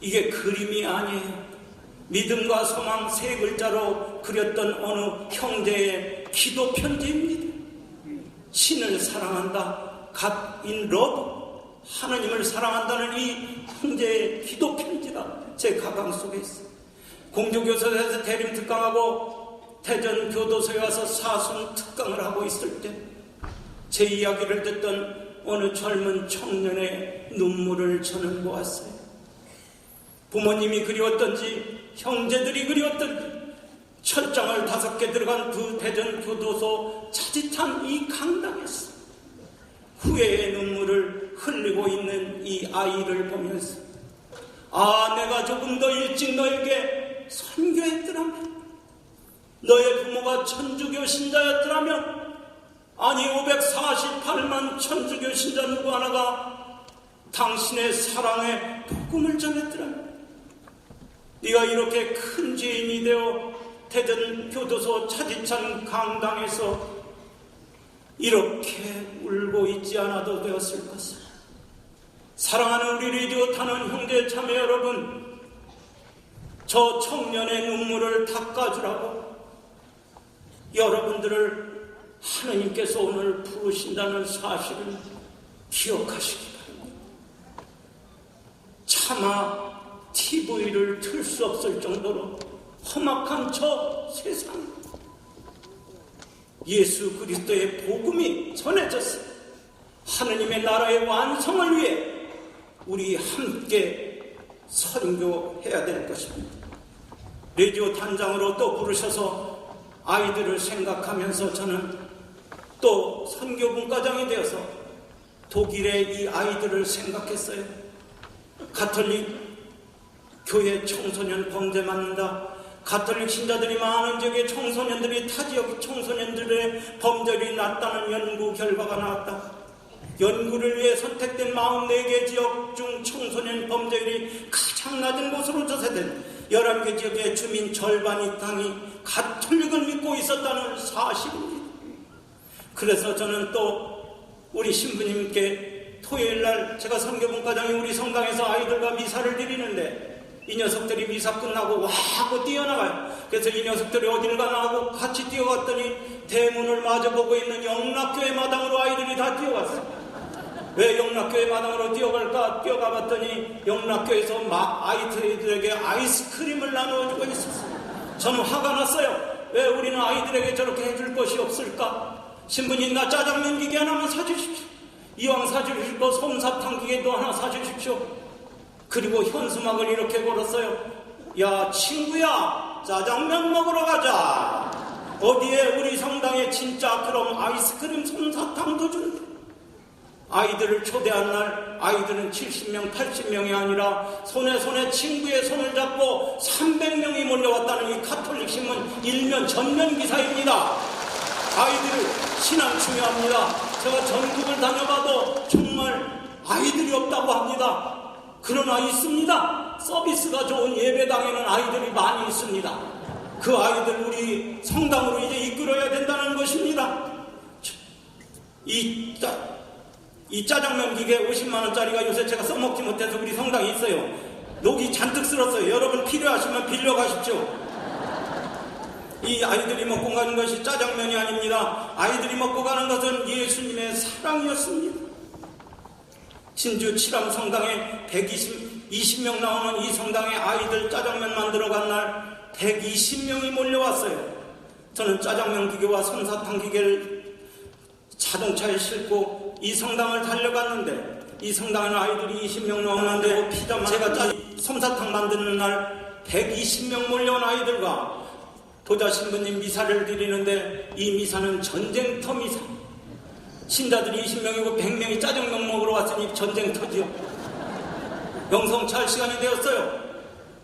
[SPEAKER 1] 이게 그림이 아니에요. 믿음과 소망 세 글자로 그렸던 어느 형제의 기도 편지입니다. 신을 사랑한다. God in love. 하나님을 사랑한다는 이 형제의 기도 편지가 제 가방 속에 있어요. 공주교도소에서 대림 특강하고 대전 교도소에 와서 사순 특강을 하고 있을 때 제 이야기를 듣던 어느 젊은 청년의 눈물을 저는 보았어요. 부모님이 그리웠던지 형제들이 그리웠던지 철장을 5개 들어간 그 대전 교도소 차디찬 이 강당에서 후회의 눈물을 흘리고 있는 이 아이를 보면서 아, 내가 조금 더 일찍 너에게 선교했더라면, 너의 부모가 천주교 신자였더라면, 아니 548만 천주교 신자 누구 하나가 당신의 사랑의 복음을 전했더라면, 네가 이렇게 큰 죄인이 되어 대전 교도소 차디찬 강당에서 이렇게 울고 있지 않아도 되었을 것을. 사랑하는 우리 레지오 타는 형제 자매 여러분, 저 청년의 눈물을 닦아주라고 여러분들을 하나님께서 오늘 부르신다는 사실을 기억하시기 바랍니다. 차마 TV를 틀 수 없을 정도로 험악한 저 세상, 예수 그리스도의 복음이 전해졌어요. 하느님의 나라의 완성을 위해 우리 함께 선교해야 될 것입니다. 레지오 단장으로 또 부르셔서 아이들을 생각하면서 저는 또 선교분과장이 되어서 독일의 이 아이들을 생각했어요. 가톨릭 교회 청소년 범죄 맞는다. 가톨릭 신자들이 많은 지역의 청소년들이 타 지역 청소년들의 범죄율이 낮다는 연구 결과가 나왔다. 연구를 위해 선택된 44개 지역 중 청소년 범죄율이 가장 낮은 곳으로 조사된 11개 지역의 주민 절반 이상이 가톨릭을 믿고 있었다는 사실입니다. 그래서 저는 또 우리 신부님께 토요일날 제가 선교분과장이 우리 성당에서 아이들과 미사를 드리는데 이 녀석들이 미사 끝나고 와 하고 뛰어나가요. 그래서 이 녀석들이 어딜 가나 하고 같이 뛰어갔더니 대문을 마주보고 있는 영락교회 마당으로 아이들이 다 뛰어갔어요. 왜 영락교회 마당으로 뛰어갈까? 뛰어가봤더니 영락교회에서 아이들에게 아이스크림을 나누어주고 있었어요. 저는 화가 났어요. 왜 우리는 아이들에게 저렇게 해줄 것이 없을까? 신부님, 나 짜장면 기계 하나만 사주십시오. 이왕 사주실 거 솜사탕 기계도 하나 사주십시오. 그리고 현수막을 이렇게 걸었어요. 야, 친구야, 짜장면 먹으러 가자. 어디에 우리 성당에 진짜 그럼 아이스크림 솜사탕도 준대. 아이들을 초대한 날 아이들은 70명, 80명이 아니라 손에 친구의 손을 잡고 300명이 몰려왔다는 이 가톨릭 신문 일면 전면 기사입니다. 아이들 신앙 중요합니다. 제가 전국을 다녀봐도 정말 아이들이 없다고 합니다. 그러나 있습니다. 서비스가 좋은 예배당에는 아이들이 많이 있습니다. 그 아이들 우리 성당으로 이제 이끌어야 된다는 것입니다. 이 짜장면 기계 50만원짜리가 요새 제가 써먹지 못해서 우리 성당에 있어요. 녹이 잔뜩 쓸었어요. 여러분 필요하시면 빌려가십시오. 이 아이들이 먹고 가는 것이 짜장면이 아닙니다. 아이들이 먹고 가는 것은 예수님의 사랑이었습니다. 진주 칠암 성당에 120명 나오는 이 성당에 아이들 짜장면 만들어 간 날 120명이 몰려왔어요. 저는 짜장면 기계와 솜사탕 기계를 자동차에 싣고 이 성당을 달려갔는데, 이 성당에는 아이들이 20명 나오는데 제가 솜사탕 만드는 날 120명 몰려온 아이들과 도자 신부님 미사를 드리는데, 이 미사는 전쟁터 미사. 신자들이 20명이고 100명이 짜장면 먹으러 왔으니 전쟁터지요. 영성찰 시간이 되었어요.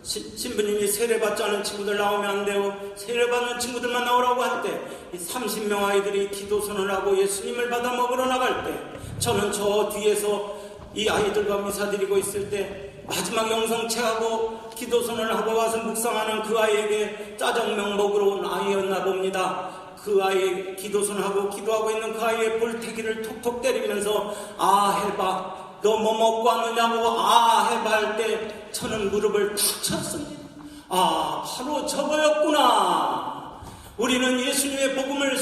[SPEAKER 1] 신부님이 세례받지 않은 친구들 나오면 안 되고, 세례받는 친구들만 나오라고 할 때 30명 아이들이 기도선을 하고 예수님을 받아 먹으러 나갈 때, 저는 저 뒤에서 이 아이들과 미사 드리고 있을 때 마지막 영성체하고 기도선을 하고 와서 묵상하는 그 아이에게 짜장면 먹으러 온 아이였나 봅니다. 그 아이의 기도선하고 기도하고 있는 그 아이의 볼태기를 톡톡 때리면서 아 해봐, 너 뭐 먹고 왔느냐고 아 해봐 할 때 저는 무릎을 탁 쳤습니다. 아, 바로 저거였구나. 우리는 예수님의 복음을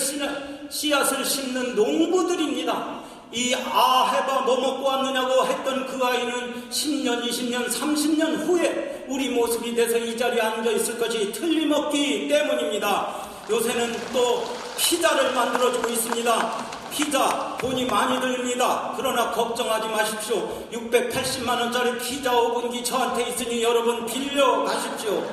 [SPEAKER 1] 씨앗을 심는 농부들입니다. 이 아 해봐 뭐 먹고 왔느냐고 했던 그 아이는 10년, 20년, 30년 후에 우리 모습이 돼서 이 자리에 앉아있을 것이 틀림없기 때문입니다. 요새는 또 피자를 만들어주고 있습니다. 피자 돈이 많이 듭니다. 그러나 걱정하지 마십시오. 680만원짜리 피자 오븐기 저한테 있으니 여러분 빌려 가십시오.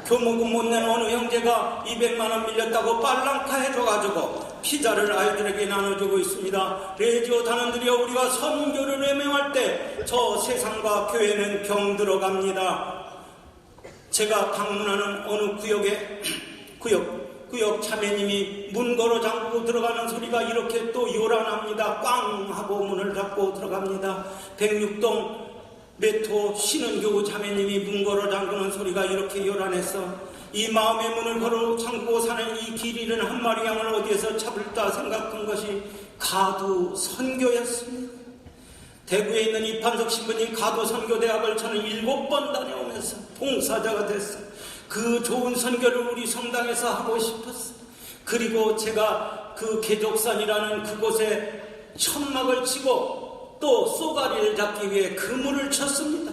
[SPEAKER 1] 교무금 못 내는 어느 형제가 200만원 밀렸다고 빨랑카 해줘가지고 피자를 아이들에게 나눠주고 있습니다. 레지오 단원들이여, 우리가 선교를 외명할 때 저 세상과 교회는 병들어갑니다. 제가 방문하는 어느 구역에 구역 자매님이 문 걸어 잠그고 들어가는 소리가 이렇게 또 요란합니다. 꽝 하고 문을 닫고 들어갑니다. 106동 메토 쉬는 교우 자매님이 문 걸어 잠그는 소리가 이렇게 요란해서 이 마음의 문을 걸어 잠그고 사는 이 길 잃은 한 마리 양을 어디에서 잡을까 생각한 것이 가두 선교였습니다. 대구에 있는 이판석 신부님 가두 선교대학을 저는 7번 다녀오면서 봉사자가 됐어요. 그 좋은 선교를 우리 성당에서 하고 싶었어요. 그리고 제가 그 계족산이라는 그곳에 천막을 치고 또 쏘가리를 잡기 위해 그물을 쳤습니다.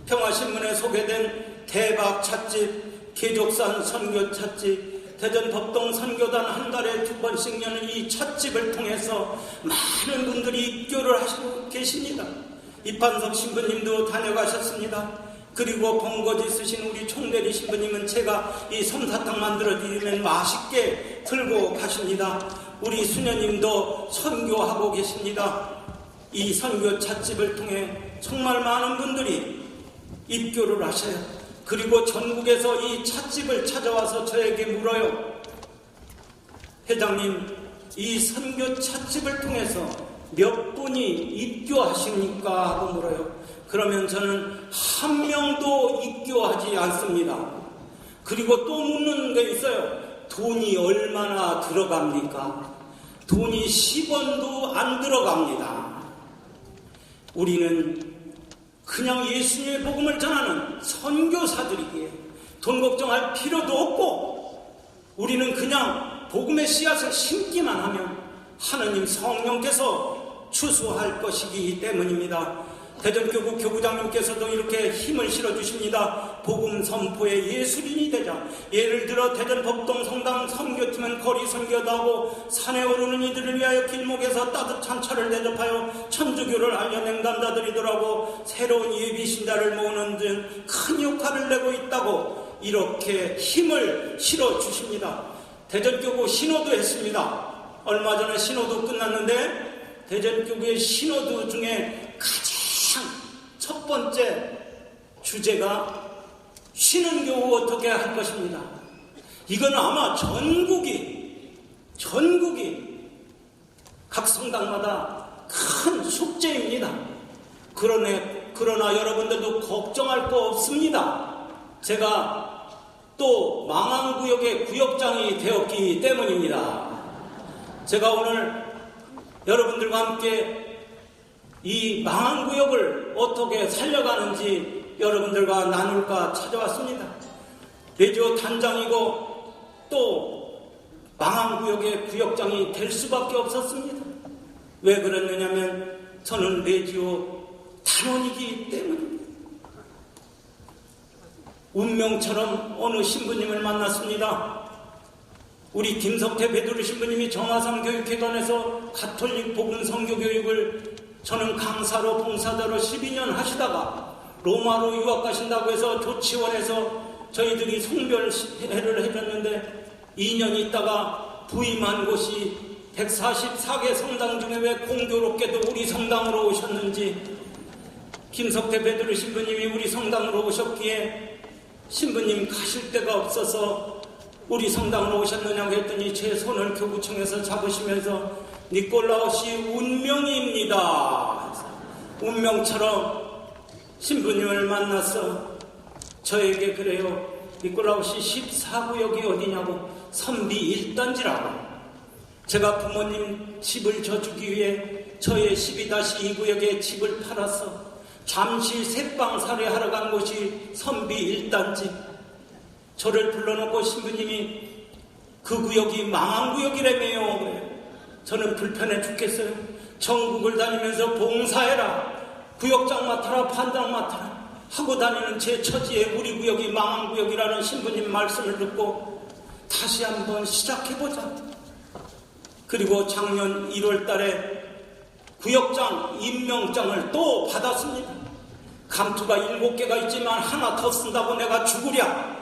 [SPEAKER 1] 평화신문에 소개된 대박 찻집, 계족산 선교 찻집, 대전 법동 선교단 한 달에 2번씩 여는 이 찻집을 통해서 많은 분들이 입교를 하시고 계십니다. 이판석 신부님도 다녀가셨습니다. 그리고 본거지 쓰신 우리 총대리 신부님은 제가 이 솜사탕 만들어드리면 맛있게 들고 가십니다. 우리 수녀님도 선교하고 계십니다. 이 선교 찻집을 통해 정말 많은 분들이 입교를 하셔요. 그리고 전국에서 이 찻집을 찾아와서 저에게 물어요. 회장님, 이 선교 찻집을 통해서 몇 분이 입교하십니까? 하고 물어요. 그러면 저는 한 명도 입교하지 않습니다. 그리고 또 묻는 게 있어요. 돈이 얼마나 들어갑니까? 돈이 10원도 안 들어갑니다. 우리는 그냥 예수님의 복음을 전하는 선교사들이기에 돈 걱정할 필요도 없고, 우리는 그냥 복음의 씨앗을 심기만 하면 하느님 성령께서 추수할 것이기 때문입니다. 대전교구 교구장님께서도 이렇게 힘을 실어주십니다. 복음 선포의 예술인이 되자. 예를 들어 대전 법동 성당 선교팀은 거리 선교도 하고, 산에 오르는 이들을 위하여 길목에서 따뜻한 차를 대접하여 천주교를 알려낸 남자들이더라고 새로운 예비 신자를 모으는 등 큰 역할을 내고 있다고 이렇게 힘을 실어주십니다. 대전교구 신호도 했습니다. 얼마 전에 신호도 끝났는데 대전교구의 신호도 중에 가장 첫 번째 주제가 쉬는 교우 어떻게 할 것입니다. 이건 아마 전국이 각 성당마다 큰 숙제입니다. 그러나 여러분들도 걱정할 거 없습니다. 제가 또 망항구역의 구역장이 되었기 때문입니다. 제가 오늘 여러분들과 함께 이 망항구역을 어떻게 살려가는지 여러분들과 나눌까 찾아왔습니다. 레지오 단장이고 또 망항구역의 구역장이 될 수밖에 없었습니다. 왜 그랬느냐면 저는 레지오 단원이기 때문입니다. 운명처럼 어느 신부님을 만났습니다. 우리 김석태 베드로 신부님이 정화상 교육회관에서 가톨릭 복음 선교 교육을 저는 강사로 봉사자로 12년 하시다가 로마로 유학 가신다고 해서 조치원에서 저희들이 성별회를 해줬는데 2년 있다가 부임한 곳이 144개 성당 중에 왜 공교롭게도 우리 성당으로 오셨는지, 김석태 베드로 신부님이 우리 성당으로 오셨기에 신부님 가실 데가 없어서 우리 성당으로 오셨느냐고 했더니 제 손을 교구청에서 잡으시면서 니콜라오씨 운명입니다. 운명처럼 신부님을 만나서 저에게 그래요. 니콜라오씨 14구역이 어디냐고. 선비 1단지라고. 제가 부모님 집을 져주기 위해 저의 12-2구역에 집을 팔아서 잠시 새빵살이하러 간 곳이 선비 1단지. 저를 불러놓고 신부님이 그 구역이 망항구역이라며요. 저는 불편해 죽겠어요. 전국을 다니면서 봉사해라, 구역장 맡아라, 판장 맡아라 하고 다니는 제 처지에 우리 구역이 망항구역이라는 신부님 말씀을 듣고 다시 한번 시작해보자. 그리고 작년 1월 달에 구역장 임명장을 또 받았습니다. 감투가 7개가 있지만 하나 더 쓴다고 내가 죽으랴.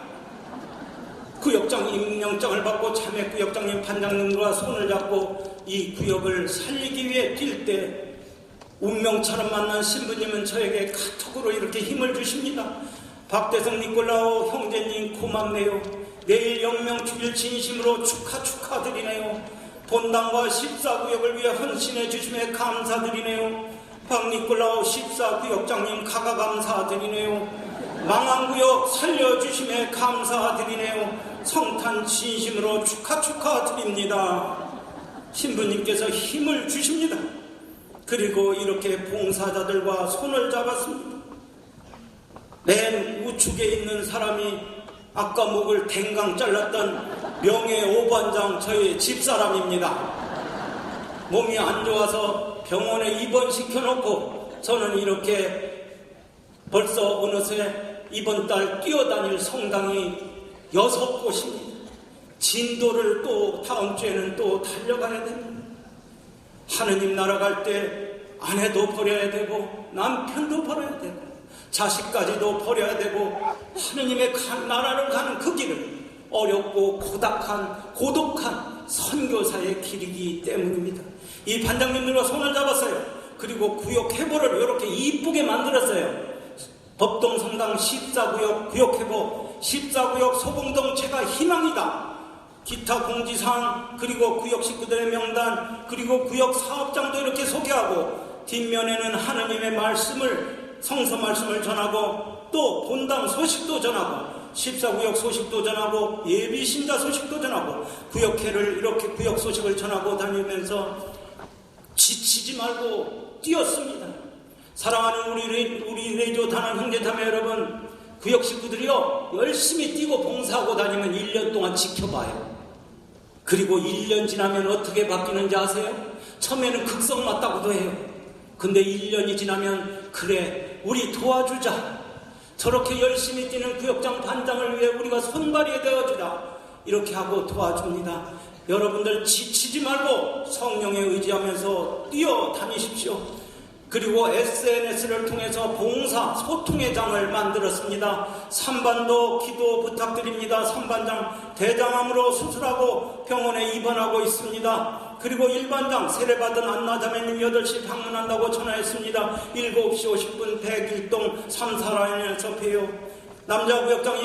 [SPEAKER 1] 구역장 임명장을 받고 참외구역장님 판장님과 손을 잡고 이 구역을 살리기 위해 뛸 때 운명처럼 만난 신부님은 저에게 카톡으로 이렇게 힘을 주십니다. 박대성 니콜라오 형제님 고맙네요. 내일 영명주일 진심으로 축하드리네요. 본당과 14구역을 위해 헌신해 주심에 감사드리네요. 박니콜라오 14구역장님 가가 감사드리네요. 망항구역 살려주심에 감사드리네요. 성탄 진심으로 축하드립니다. 신부님께서 힘을 주십니다. 그리고 이렇게 봉사자들과 손을 잡았습니다. 맨 우측에 있는 사람이 아까 목을 댕강 잘랐던 명예 5반장 저희 집사람입니다. 몸이 안 좋아서 병원에 입원시켜놓고 저는 이렇게 벌써 어느새 이번 달 뛰어다닐 성당이 6곳입니다. 진도를 또 다음 주에는 또 달려가야 됩니다. 하느님 나라 갈 때 아내도 버려야 되고 남편도 버려야 되고 자식까지도 버려야 되고 하느님의 나라를 가는 그 길은 어렵고 고독한 선교사의 길이기 때문입니다. 이 반장님들과 손을 잡았어요. 그리고 구역 회보를 이렇게 이쁘게 만들었어요. 법동성당 14구역 구역 회보, 14구역 소봉동 제가 희망이다. 기타 공지사항, 그리고 구역 식구들의 명단, 그리고 구역 사업장도 이렇게 소개하고 뒷면에는 하느님의 말씀을, 성서 말씀을 전하고 또 본당 소식도 전하고 14구역 소식도 전하고 예비신자 소식도 전하고 구역회를 이렇게 구역 소식을 전하고 다니면서 지치지 말고 뛰었습니다. 사랑하는 우리 레지오 단원 형제자매 여러분, 구역 식구들이요 열심히 뛰고 봉사하고 다니면 1년 동안 지켜봐요. 그리고 1년 지나면 어떻게 바뀌는지 아세요? 처음에는 극성 맞다고도 해요. 근데 1년이 지나면 그래 우리 도와주자, 저렇게 열심히 뛰는 구역장 반장을 위해 우리가 손발이 되어주자, 이렇게 하고 도와줍니다. 여러분들 지치지 말고 성령에 의지하면서 뛰어다니십시오. 그리고 SNS를 통해서 봉사 소통의 장을 만들었습니다. 삼반도 기도 부탁드립니다. 삼반장 대장암으로 수술하고 병원에 입원하고 있습니다. 그리고 일반장 세례받은 안나자매님 8시 방문한다고 전화했습니다. 7시 50분 101동 3사라인에서 봬요. 남자구역장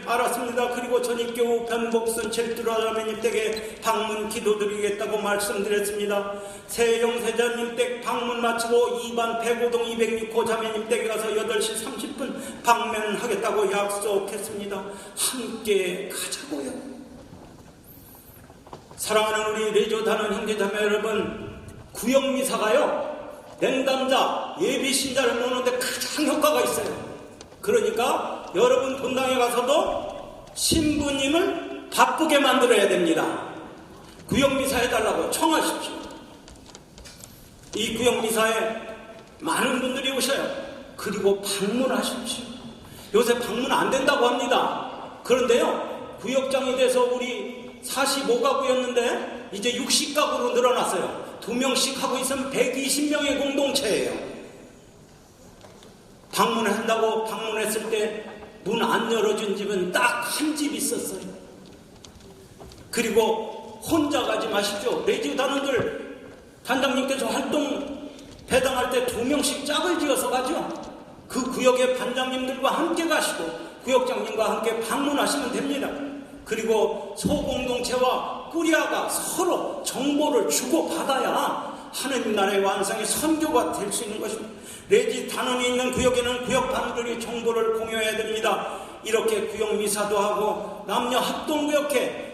[SPEAKER 1] 알았습니다. 그리고 전입교우 변복순 칠두라자매님 댁에 방문 기도드리겠다고 말씀드렸습니다. 세영세자님 댁 방문 마치고 2반 105동 206호 자매님 댁에 가서 8시 30분 방문하겠다고 약속했습니다. 함께 가자고요. 사랑하는 우리 레지오 단원 형제자매 여러분, 구역미사가요 냉담자 예비신자를 모으는데 가장 효과가 있어요. 그러니까 여러분 본당에 가서도 신부님을 바쁘게 만들어야 됩니다. 구역미사 해달라고 청하십시오. 이 구역미사에 많은 분들이 오셔요. 그리고 방문하십시오. 요새 방문 안 된다고 합니다. 그런데요, 구역장이 돼서 우리 45가구였는데 이제 60가구로 늘어났어요. 2명씩 하고 있으면 120명의 공동체예요. 방문한다고 방문했을 때 문 안 열어준 집은 딱 한 집 있었어요. 그리고 혼자 가지 마십시오. 레지오 단원들 단장님께서 활동 배당할 때 2명씩 짝을 지어서 가죠. 그 구역의 반장님들과 함께 가시고 구역장님과 함께 방문하시면 됩니다. 그리고 소공동체와 꾸리아가 서로 정보를 주고받아야 하느님 나라의 완성의 선교가 될 수 있는 것입니다. 레지 단원이 있는 구역에는 구역반들이 정보를 공유해야 됩니다. 이렇게 구역 미사도 하고 남녀 합동구역회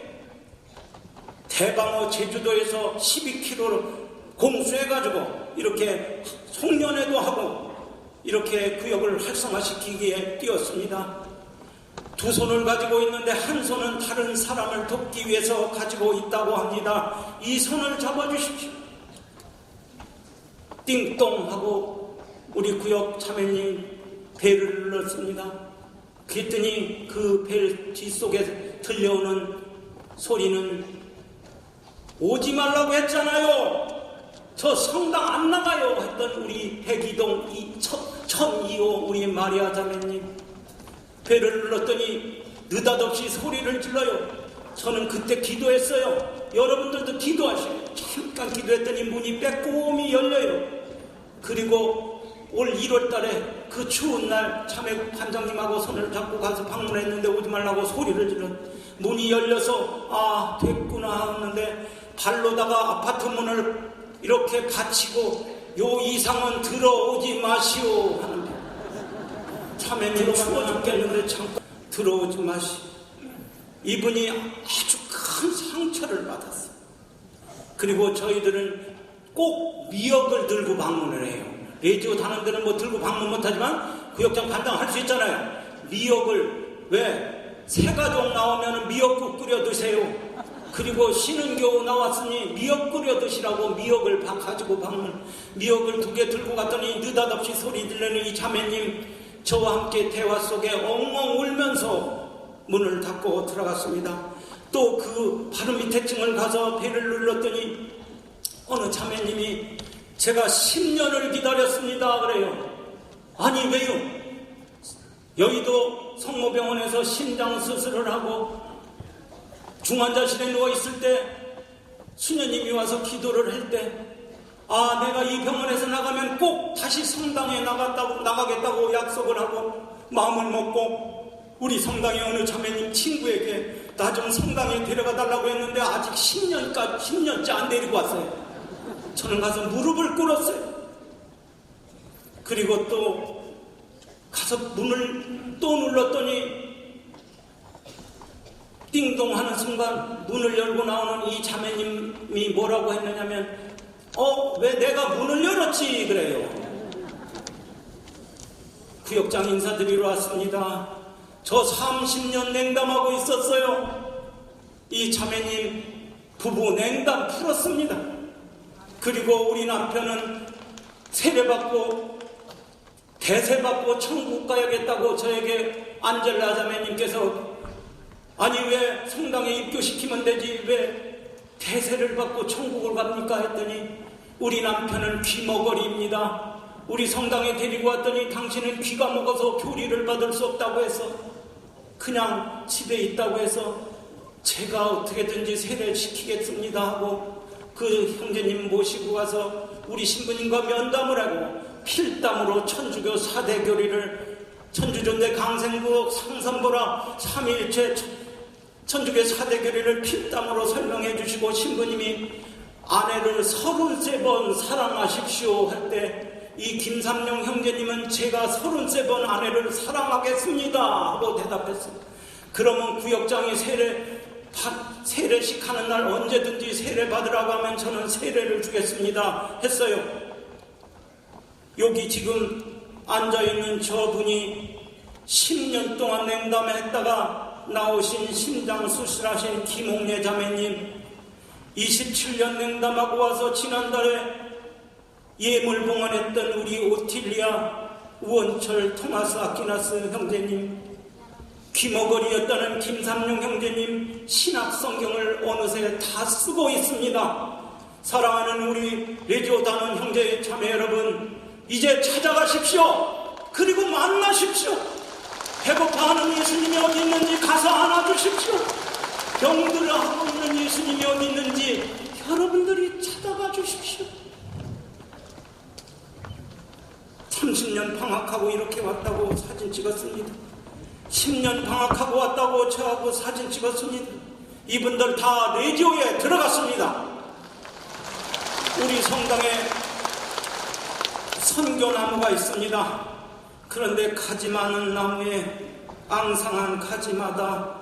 [SPEAKER 1] 대방어 제주도에서 12km를 공수해가지고 이렇게 송년회도 하고 이렇게 구역을 활성화시키기에 뛰었습니다. 2손을 가지고 있는데 한 손은 다른 사람을 돕기 위해서 가지고 있다고 합니다. 이 손을 잡아주십시오. 띵동 하고 우리 구역 자매님 벨을 눌렀습니다. 그랬더니 그 벨 뒷속에 들려오는 소리는 오지 말라고 했잖아요. 저 성당 안 나가요 했던 우리 백이동 1002호 우리 마리아 자매님 벨을 눌렀더니 느닷없이 소리를 질러요. 저는 그때 기도했어요. 여러분들도 기도하시고 잠깐 기도했더니 문이 빼꼼히 열려요. 그리고 올 1월 달에 그 추운 날 자매 반장님하고 손을 잡고 가서 방문했는데 오지 말라고 소리를 질러 문이 열려서 아 됐구나 했는데 발로다가 아파트 문을 이렇게 받치고 요 이상은 들어오지 마시오 하는 자매님 추워 죽겠는데 잠깐 들어오지 마시오. 이분이 아주 큰 상처를 받았어요. 그리고 저희들은 꼭 미역을 들고 방문을 해요. 레지오 단원들은 뭐 들고 방문 못하지만 구역장 반장할 수 있잖아요. 미역을 왜 새가족 나오면 미역국 끓여 드세요. 그리고 신은교우 나왔으니 미역 끓여 드시라고 미역을 가지고 방문 미역을 2개 들고 갔더니 느닷없이 소리 들리는 이 자매님 저와 함께 대화 속에 엉엉 울면서 문을 닫고 들어갔습니다. 또 그 바로 밑에 층을 가서 벨을 눌렀더니 어느 자매님이 제가 10년을 기다렸습니다 그래요. 아니 왜요? 여의도 성모병원에서 심장 수술을 하고 중환자실에 누워있을 때 수녀님이 와서 기도를 할 때 아 내가 이 병원에서 나가면 꼭 다시 성당에 나가겠다고 약속을 하고 마음을 먹고 우리 성당의 어느 자매님 친구에게 나 좀 성당에 데려가 달라고 했는데 아직 10년째 안 데리고 왔어요. 저는 가서 무릎을 꿇었어요. 그리고 또 가서 문을 또 눌렀더니 띵동 하는 순간 문을 열고 나오는 이 자매님이 뭐라고 했느냐면 왜 내가 문을 열었지 그래요. 구역장 인사드리러 왔습니다. 저 30년 냉담하고 있었어요. 이 자매님 부부 냉담 풀었습니다. 그리고 우리 남편은 세례받고 대세받고 천국 가야겠다고 저에게 안젤라 자매님께서 아니 왜 성당에 입교시키면 되지 왜 대세를 받고 천국을 갑니까 했더니 우리 남편은 귀머거리입니다. 우리 성당에 데리고 왔더니 당신은 귀가 먹어서 교리를 받을 수 없다고 해서 그냥 집에 있다고 해서 제가 어떻게든지 세례시키겠습니다 하고 그 형제님 모시고 가서 우리 신부님과 면담을 하고 필담으로 천주교 4대 교리를 천주존대 강생부 상선보라 삼위일체 천주교 4대 교리를 필담으로 설명해 주시고 신부님이 아내를 33번 사랑하십시오 할 때 이 김삼룡 형제님은 제가 33번 아내를 사랑하겠습니다 하고 대답했어요. 그러면 구역장이 세례식 하는 날 언제든지 세례 받으라고 하면 저는 세례를 주겠습니다 했어요. 여기 지금 앉아있는 저분이 10년 동안 냉담했다가 나오신 심장 수술하신 김홍래 자매님, 27년 냉담하고 와서 지난달에 예물봉헌했던 우리 오틸리아, 우원철, 토마스 아퀴나스 형제님, 귀머거리였다는 김삼룡 형제님, 신학성경을 어느새 다 쓰고 있습니다. 사랑하는 우리 레지오단원 형제 자매 여러분, 이제 찾아가십시오. 그리고 만나십시오. 배고파하는 예수님이 어디 있는지 가서 안아주십시오. 병들어 하고 있는 예수님이 어디 있는지 여러분들이 찾아가 주십시오. 30년 방학하고 이렇게 왔다고 사진 찍었습니다. 10년 방학하고 왔다고 저하고 사진 찍었습니다. 이분들 다 레지오에 들어갔습니다. 우리 성당에 선교나무가 있습니다. 그런데 가지 많은 나무에 앙상한 가지마다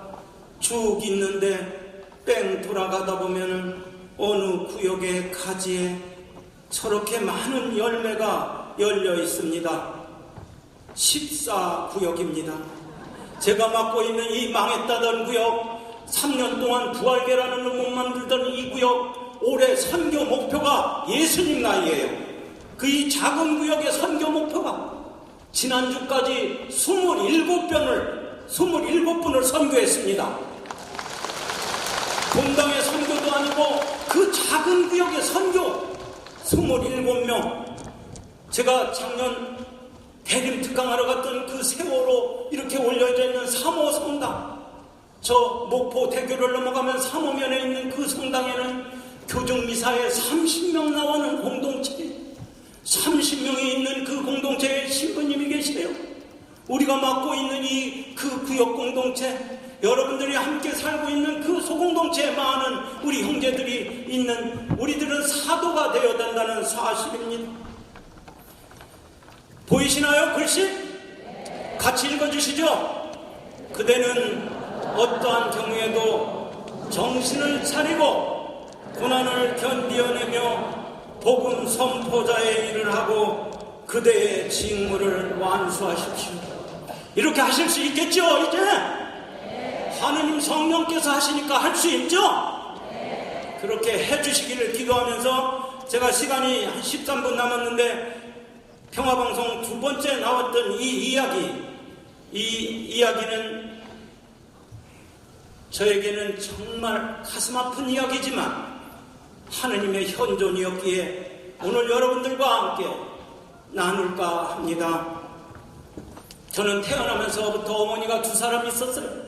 [SPEAKER 1] 쭉 있는데 뺑 돌아가다 보면 어느 구역의 가지에 저렇게 많은 열매가 열려 있습니다. 14구역입니다. 제가 맡고 있는 이 망했다던 구역, 3년 동안 부활계라는 못 만들던 이 구역, 올해 선교 목표가 예수님 나이에요. 그 이 작은 구역의 선교 목표가 지난주까지 27분을 선교했습니다. 본당의 선교도 아니고 그 작은 구역의 선교 27명. 제가 작년 대림 특강하러 갔던 그 세월호 이렇게 올려져 있는 3호 성당, 저 목포 대교를 넘어가면 3호면에 있는 그 성당에는 교정미사에 30명 나오는 공동체, 30명이 있는 그 공동체에 신부님이 계시대요. 우리가 맡고 있는 이 그 구역 공동체, 여러분들이 함께 살고 있는 그 소공동체에 많은 우리 형제들이 있는, 우리들은 사도가 되어야 된다는 사실입니다. 보이시나요? 글씨? 같이 읽어주시죠. 그대는 어떠한 경우에도 정신을 차리고 고난을 견디어내며 복음 선포자의 일을 하고 그대의 직무를 완수하십시오. 이렇게 하실 수 있겠죠? 이제 하느님 성령께서 하시니까 할 수 있죠? 그렇게 해주시기를 기도하면서, 제가 시간이 한 13분 남았는데 평화방송 두 번째 나왔던 이 이야기는 저에게는 정말 가슴 아픈 이야기지만 하느님의 현존이었기에 오늘 여러분들과 함께 나눌까 합니다. 저는 태어나면서부터 어머니가 두 사람 있었어요.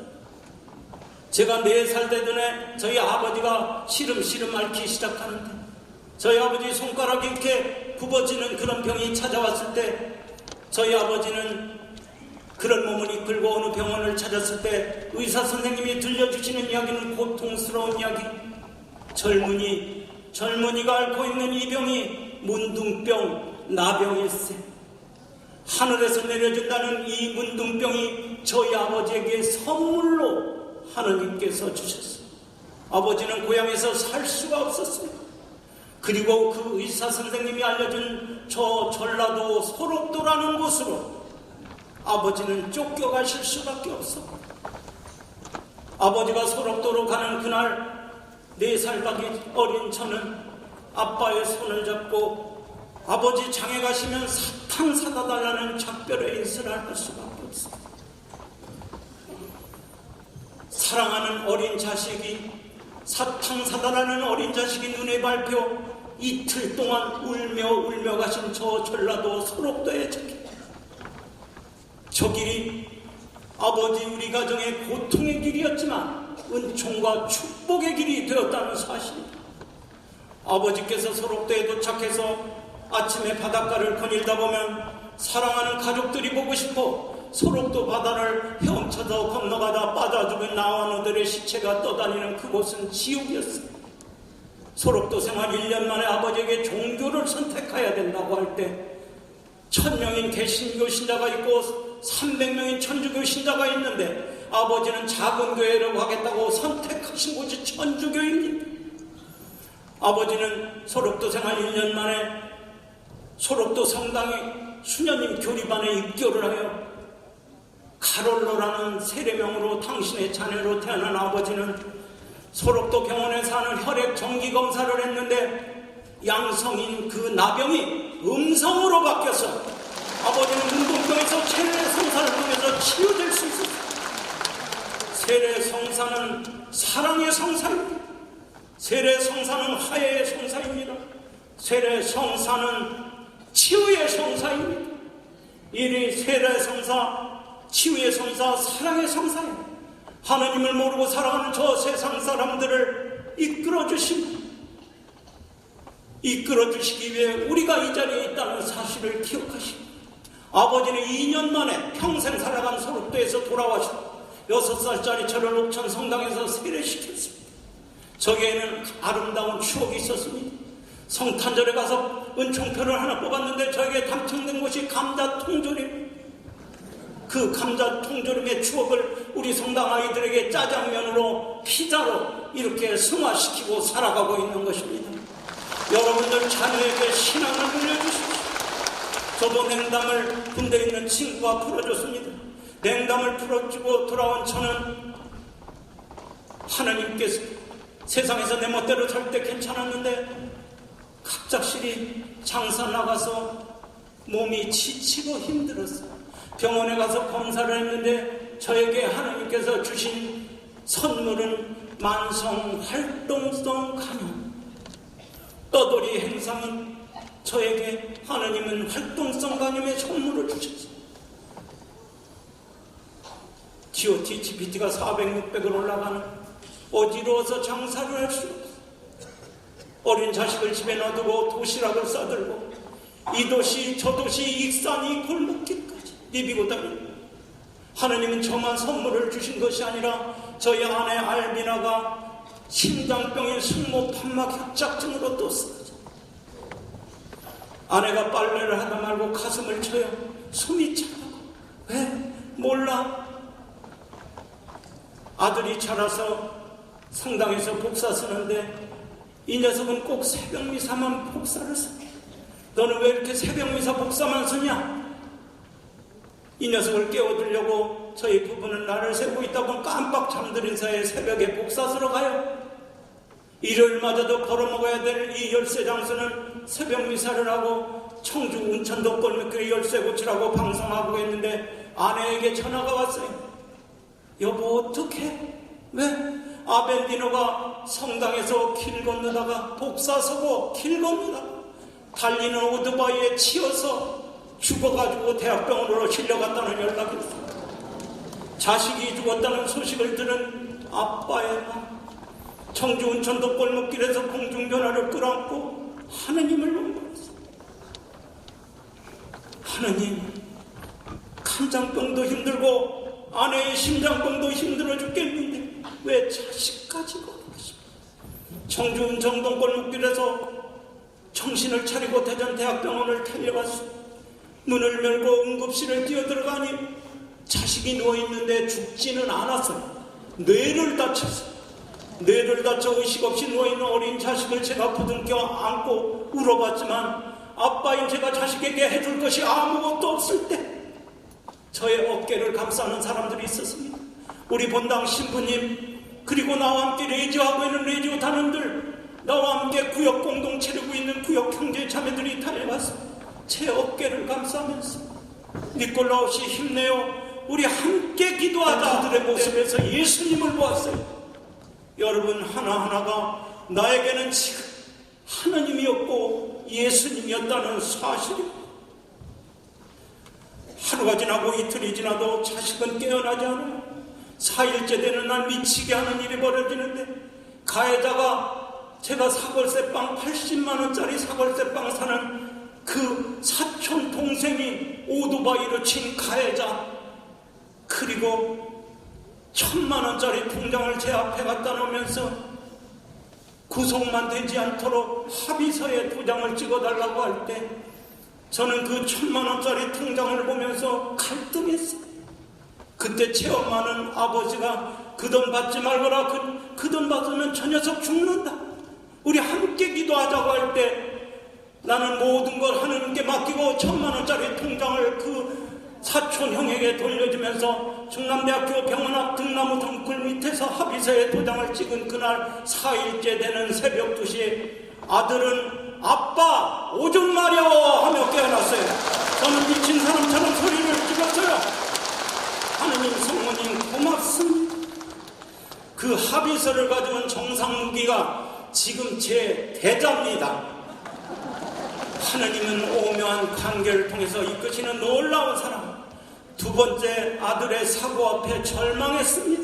[SPEAKER 1] 제가 4살 되던 해 저희 아버지가 시름시름 앓기 시작하는데, 저희 아버지 손가락이 이렇게 굽어지는 그런 병이 찾아왔을 때, 저희 아버지는 그런 몸을 이끌고 어느 병원을 찾았을 때 의사 선생님이 들려주시는 이야기는 고통스러운 이야기. 젊은이가 앓고 있는 이 병이 문둥병, 나병일세. 하늘에서 내려준다는 이 문둥병이 저희 아버지에게 선물로 하느님께서 주셨어요. 아버지는 고향에서 살 수가 없었어요. 그리고 그 의사 선생님이 알려준 저 전라도 소록도라는 곳으로 아버지는 쫓겨가실 수밖에 없어. 아버지가 소록도로 가는 그날 4살밖에 어린 저는 아빠의 손을 잡고 아버지 장에 가시면 사탕 사다 달라는 작별의 인사를 할 수밖에 없어. 사랑하는 어린 자식이, 사탕 사달라는 어린 자식이 눈에 밟혀 이틀 동안 울며 가신 저 전라도 소록도의 저 길이 아버지 우리 가정의 고통의 길이었지만 은총과 축복의 길이 되었다는 사실입니다. 아버지께서 소록도에 도착해서 아침에 바닷가를 거닐다 보면 사랑하는 가족들이 보고 싶어 소록도 바다를 헤엄쳐서 건너가다 빠져 죽은 나와 너들의 시체가 떠다니는 그곳은 지옥이었어요. 소록도 생활 1년 만에 아버지에게 종교를 선택해야 된다고 할 때 1000명인 개신교 신자가 있고 300명인 천주교 신자가 있는데 아버지는 작은 교회라고 하겠다고 선택하신 곳이 천주교입니다. 아버지는 소록도 생활 1년 만에 소록도 성당에 수녀님 교리반에 입교를 하여 카롤로라는 세례명으로 당신의 자녀로 태어난 아버지는 소록도 병원에 사는 혈액 정기 검사를 했는데 양성인 그 나병이 음성으로 바뀌어서 아버지는 문둥병에서 세례 성사를 통해서 치유될 수 있었어요. 세례 성사는 사랑의 성사입니다. 세례 성사는 화해의 성사입니다. 세례 성사는 치유의 성사입니다. 이리 세례 성사, 치유의 성사, 사랑의 성사예요. 하나님을 모르고 살아가는 저 세상 사람들을 이끌어주시기 위해 우리가 이 자리에 있다는 사실을 기억하시고, 아버지는 2년 만에 평생 살아간 소록도에서 돌아와서 6살짜리 저를 옥천 성당에서 세례시켰습니다. 저기에는 아름다운 추억이 있었습니다. 성탄절에 가서 은총표를 하나 뽑았는데 저에게 당첨된 곳이 감자 통조림. 그 감자 통조림의 추억을 우리 성당 아이들에게 짜장면으로, 피자로 이렇게 승화시키고 살아가고 있는 것입니다. 여러분들 자녀에게 신앙을 물려주십시오. 저도 냉담을 군대에 있는 친구가 풀어줬습니다. 냉담을 풀어주고 돌아온 저는 하나님께서 세상에서 내 멋대로 살 때 괜찮았는데 갑작스레 장사 나가서 몸이 지치고 힘들었어요. 병원에 가서 검사를 했는데 저에게 하나님께서 주신 선물은 만성 활동성 간염. 떠돌이 행상은 저에게 하나님은 활동성 간염의 선물을 주셨어요. GOT, GPT가 400, 600을 올라가는 어지러워서 장사를 할 수 없어요. 어린 자식을 집에 놔두고 도시락을 싸들고 이 도시 저 도시 익산이 골목길까지 비비고 다닙니다. 하나님은 저만 선물을 주신 것이 아니라 저희 아내 알비나가 심장병의 승모 판막 협착증으로 또 쓰러져. 아내가 빨래를 하다 말고 가슴을 쳐요. 숨이 차다고. 왜? 몰라. 아들이 자라서 성당에서 복사 쓰는데 이 녀석은 꼭 새벽미사만 복사를 써. 너는 왜 이렇게 새벽미사 복사만 쓰냐? 이 녀석을 깨워주려고 저희 부부는 날을 새고 있다고 깜빡 잠들인 사이에 새벽에 복사 쓰러 가요. 일요일마저도 벌어먹어야 될 이 열쇠장수는 새벽미사를 하고 청주 운천도 골목길에 열쇠 고치라고 방송하고 있는데 아내에게 전화가 왔어요. 여보 어떡해? 왜? 아벤디노가 성당에서 길 건너다가 복사 서고 길 건너다가 달리는 오토바이에 치여서 죽어가지고 대학병원으로 실려갔다는 연락이 있어요. 자식이 죽었다는 소식을 들은 아빠의 마음. 청주 운천도 골목길에서 공중전화를 끌어안고 하느님을 넘버렸어요. 하느님, 간장병도 힘들고 아내의 심장병도 힘들어 죽겠는데 왜 자식까지 거두십니까? 청주 운천동 골목길에서 정신을 차리고 대전 대학병원을 달려갔어요. 문을 열고 응급실에 뛰어들어가니 자식이 누워있는데 죽지는 않았어요. 뇌를 다쳤어요. 뇌를 다쳐 의식 없이 누워있는 어린 자식을 제가 부둥켜 안고 울어봤지만 아빠인 제가 자식에게 해줄 것이 아무것도 없을 때 저의 어깨를 감싸는 사람들이 있었습니다. 우리 본당 신부님, 그리고 나와 함께 레지오하고 있는 레지오 단원들, 나와 함께 구역 공동 차리고 있는 구역 형제 자매들이 달려왔습니다. 제 어깨를 감싸면서 니콜라우시 힘내요, 우리 함께 기도하자. 그들의 모습에서 예수님을 보았어요. 여러분 하나하나가 나에게는 지금 하나님이었고 예수님이었다는 사실입니다. 하루가 지나고 이틀이 지나도 자식은 깨어나지 않아요. 4일째 되는 날 미치게 하는 일이 벌어지는데 가해자가 제가 사골세빵 80만원짜리 사골세빵 사는 그 사촌 동생이 오토바이로 친 가해자, 그리고 1000만원짜리 통장을 제 앞에 갖다 놓으면서 구속만 되지 않도록 합의서에 도장을 찍어달라고 할 때 저는 그 1000만원짜리 통장을 보면서 갈등했어요. 그때 제 엄마는 아버지가 그 돈 받지 말거라, 그 돈 받으면 저 녀석 죽는다, 우리 함께 기도하자고 할 때 나는 모든 걸 하나님께 맡기고 1000만원짜리 통장을 그 사촌 형에게 돌려주면서 충남대학교 병원 앞 등나무 등굴 밑에서 합의서에 도장을 찍은 그날 4일째 되는 새벽 2시에 아들은 아빠 오줌 마려 하며 깨어났어요. 저는 미친 사람처럼 소리를 질렀어요. 하느님 성모님 고맙습니다. 그 합의서를 가져온 정상무기가 지금 제 대자입니다. 하느님은 오묘한 관계를 통해서 이끄시는 놀라운 사랑. 두 번째 아들의 사고 앞에 절망했습니다.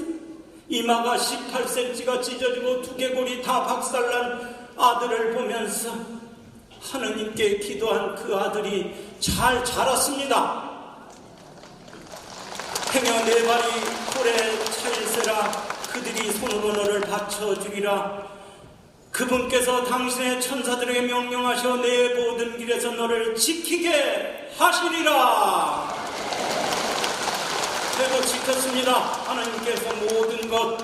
[SPEAKER 1] 이마가 18cm가 찢어지고 두개골이 다 박살난 아들을 보면서 하느님께 기도한 그 아들이 잘 자랐습니다. 행여 네 발이 홀에 차일세라 그들이 손으로 너를 받쳐주리라. 그분께서 당신의 천사들에게 명령하셔 내 모든 길에서 너를 지키게 하시리라. 저도 지켰습니다. 하나님께서 모든 것.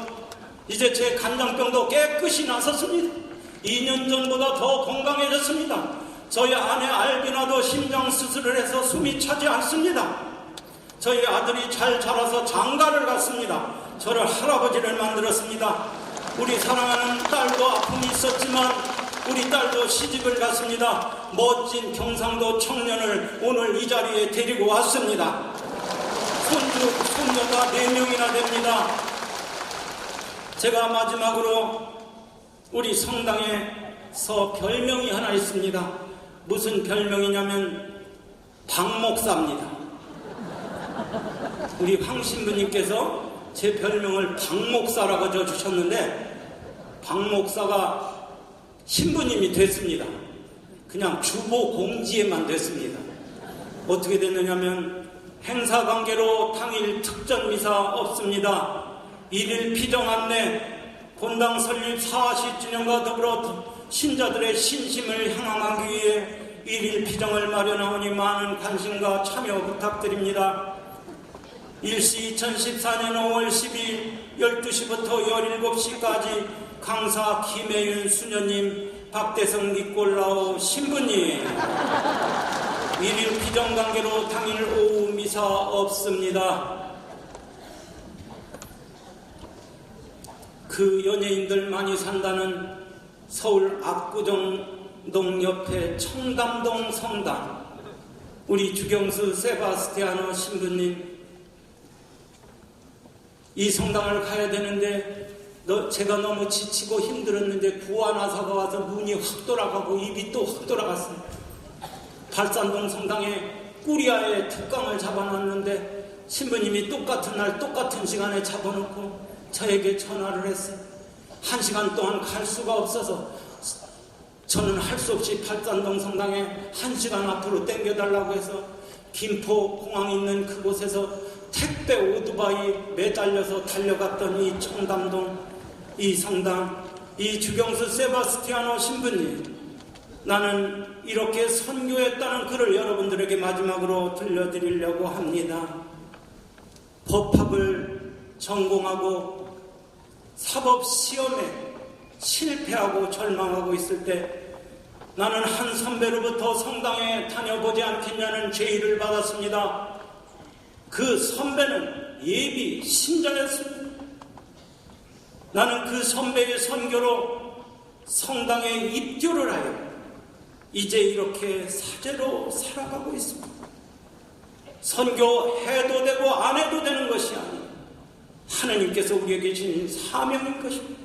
[SPEAKER 1] 이제 제 간장병도 깨끗이 나섰습니다. 2년 전보다 더 건강해졌습니다. 저희 아내 알비나도 심장 수술을 해서 숨이 차지 않습니다. 저희 아들이 잘 자라서 장가를 갔습니다. 저를 할아버지를 만들었습니다. 우리 사랑하는 딸도 아픔이 있었지만 우리 딸도 시집을 갔습니다. 멋진 경상도 청년을 오늘 이 자리에 데리고 왔습니다. 손주, 손녀가 4명이나 됩니다. 제가 마지막으로 우리 성당에서 별명이 하나 있습니다. 무슨 별명이냐면 박목사입니다. 우리 황 신부님께서 제 별명을 박목사라고 지어주셨는데 박목사가 신부님이 됐습니다. 그냥 주보 공지에만 됐습니다. 어떻게 됐느냐면 행사관계로 당일 특전미사 없습니다. 1일 피정 안내 본당 설립 40주년과 더불어 신자들의 신심을 향하기 위해 1일 피정을 마련하오니 많은 관심과 참여 부탁드립니다. 일시 2014년 5월 12일 12시부터 17시까지 강사 김혜윤 수녀님, 박대성 니콜라오 신부님. 1일 피정 관계로 당일 오후 미사 없습니다. 그 연예인들 많이 산다는 서울 압구정동 옆에 청담동 성당 우리 주경수 세바스티아노 신부님, 이 성당을 가야 되는데 제가 너무 지치고 힘들었는데 구안화사가 와서 눈이 확 돌아가고 입이 또 확 돌아갔습니다. 발산동 성당에 꾸리아의 특강을 잡아놨는데 신부님이 똑같은 날 똑같은 시간에 잡아놓고 저에게 전화를 했어요. 1시간 동안 갈 수가 없어서 저는 할 수 없이 발산동 성당에 1시간 앞으로 땡겨달라고 해서 김포공항 있는 그곳에서 택배 오토바이 매달려서 달려갔던 이 청담동, 이 성당, 이 주경수 세바스티아노 신부님, 나는 이렇게 선교했다는 글을 여러분들에게 마지막으로 들려드리려고 합니다. 법학을 전공하고 사법시험에 실패하고 절망하고 있을 때 나는 한 선배로부터 성당에 다녀보지 않겠냐는 제의를 받았습니다. 그 선배는 예비 신자였습니다. 나는 그 선배의 선교로 성당에 입교를 하여 이제 이렇게 사제로 살아가고 있습니다. 선교해도 되고 안 해도 되는 것이 아니라 하나님께서 우리에게 주신 사명인 것입니다.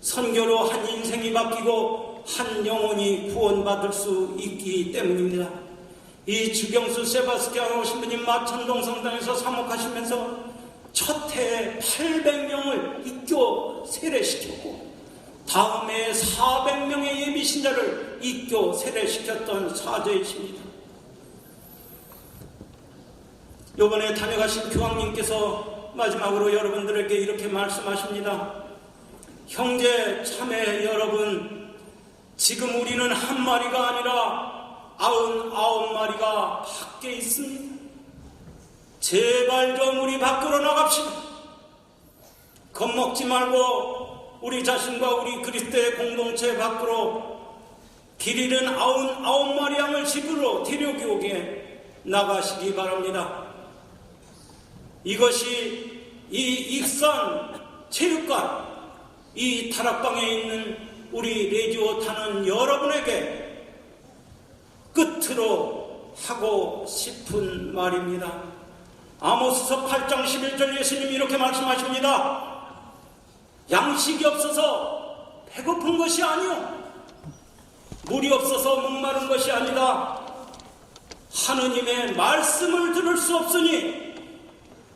[SPEAKER 1] 선교로 한 인생이 바뀌고 한 영혼이 구원받을 수 있기 때문입니다. 이 주경수 세바스티아노 신부님 마천동 성당에서 사목하시면서 첫 해에 800명을 입교 세례시켰고 다음 해에 400명의 예비신자를 입교 세례시켰던 사제이십니다. 이번에 다녀가신 교황님께서 마지막으로 여러분들에게 이렇게 말씀하십니다. 형제 자매 여러분, 지금 우리는 한 마리가 아니라 99마리가 밖에 있습니다. 제발 좀 우리 밖으로 나갑시다. 겁먹지 말고 우리 자신과 우리 그리스도의 공동체 밖으로 길 잃은 99마리 양을 집으로 데려오게 나가시기 바랍니다. 이것이 이 익산 체육관, 이 다락방에 있는 우리 라디오 타는 여러분에게 끝으로 하고 싶은 말입니다. 아모스서 8장 11절 예수님이 이렇게 말씀하십니다. 양식이 없어서 배고픈 것이 아니요, 물이 없어서 목마른 것이 아니다. 하느님의 말씀을 들을 수 없으니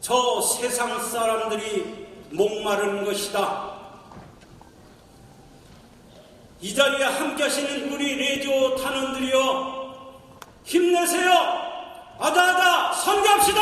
[SPEAKER 1] 저 세상 사람들이 목마른 것이다. 이 자리에 함께 하시는 우리 라디오 탄원들이여, 힘내세요. 아다아다 선교합시다.